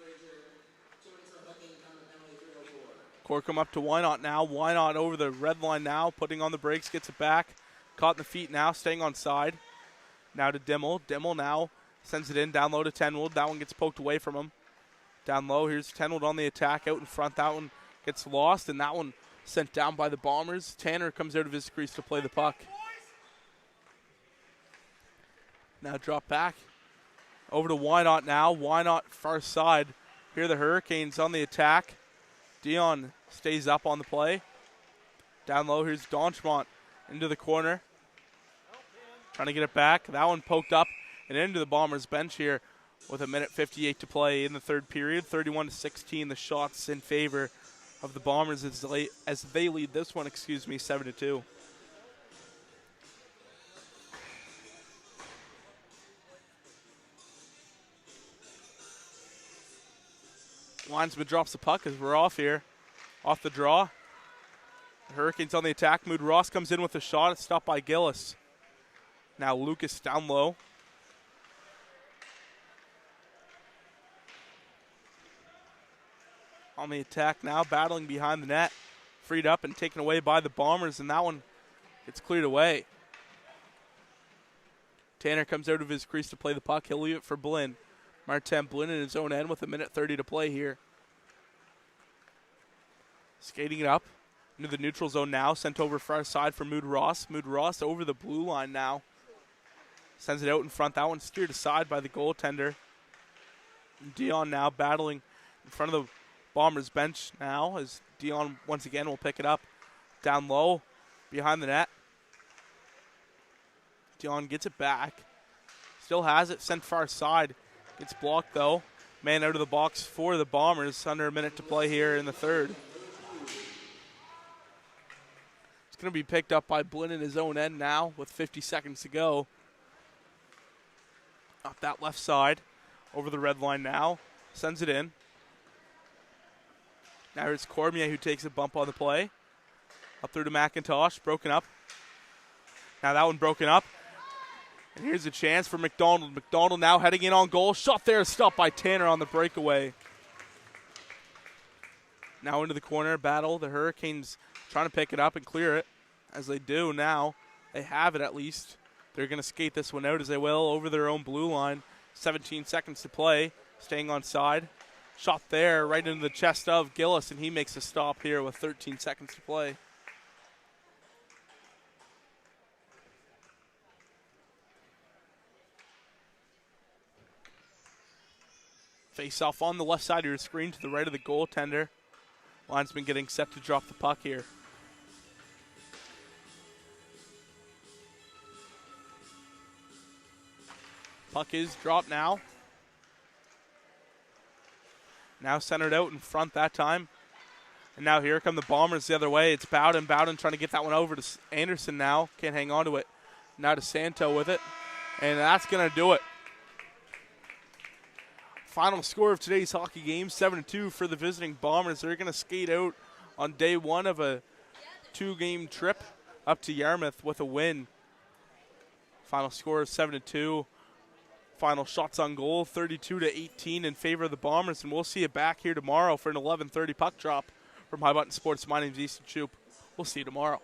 Corkum up to Wynot now. Wynot over the red line now. Putting on the brakes. Gets it back. Caught in the feet now. Staying on side. Now to Dimmel. Dimmel now sends it in. Down low to Tenwold. That one gets poked away from him. Down low. Here's Tenwold on the attack. Out in front. That one gets lost. And that one sent down by the Bombers. Tanner comes out of his crease to play the puck. Now drop back. Over to Wynot now. Wynot far side. Here are the Hurricanes on the attack. Dion stays up on the play. Down low, here's Donchmont into the corner. Trying to get it back. That one poked up and into the Bombers bench here with 1:58 to play in the third period. 31-16, the shots in favor of the Bombers as they lead this one, 7-2. Linesman drops the puck as we're off here. Off the draw. The Hurricanes on the attack. Mood Ross comes in with a shot. It's stopped by Gillis. Now Lucas down low. On the attack now, battling behind the net. Freed up and taken away by the Bombers, and that one gets cleared away. Tanner comes out of his crease to play the puck. He'll leave it for Blinn. Martin Blinn in his own end with 1:30 to play here. Skating it up into the neutral zone now. Sent over far side for Mood Ross. Mood Ross over the blue line now. Sends it out in front. That one steered aside by the goaltender. Dion now battling in front of the Bombers bench now as Dion once again will pick it up. Down low behind the net. Dion gets it back. Still has it. Sent far side. Gets blocked, though. Man out of the box for the Bombers. Under a minute to play here in the third. It's going to be picked up by Blinn in his own end now with 50 seconds to go. Up that left side. Over the red line now. Sends it in. Now here's Cormier who takes a bump on the play. Up through to McIntosh. Broken up. Now that one broken up. And here's a chance for McDonald. McDonald now heading in on goal. Shot there, stopped by Tanner on the breakaway. Now into the corner, battle. The Hurricanes trying to pick it up and clear it. As they do now. They have it at least. They're going to skate this one out as they will over their own blue line. 17 seconds to play. Staying on side. Shot there right into the chest of Gillis, and he makes a stop here with 13 seconds to play. Face off on the left side of your screen to the right of the goaltender. Linesman getting set to drop the puck here. Puck is dropped now. Now centered out in front that time. And now here come the Bombers the other way. It's Bowden. Bowden trying to get that one over to Anderson now. Can't hang on to it. Now to Santo with it. And that's going to do it. Final score of today's hockey game, 7-2 for the visiting Bombers. They're going to skate out on day one of a 2-game trip up to Yarmouth with a win. Final score of 7-2. Final shots on goal, 32-18 in favor of the Bombers. And we'll see you back here tomorrow for an 11:30 puck drop from High Button Sports. My name's Easton Shoup. We'll see you tomorrow.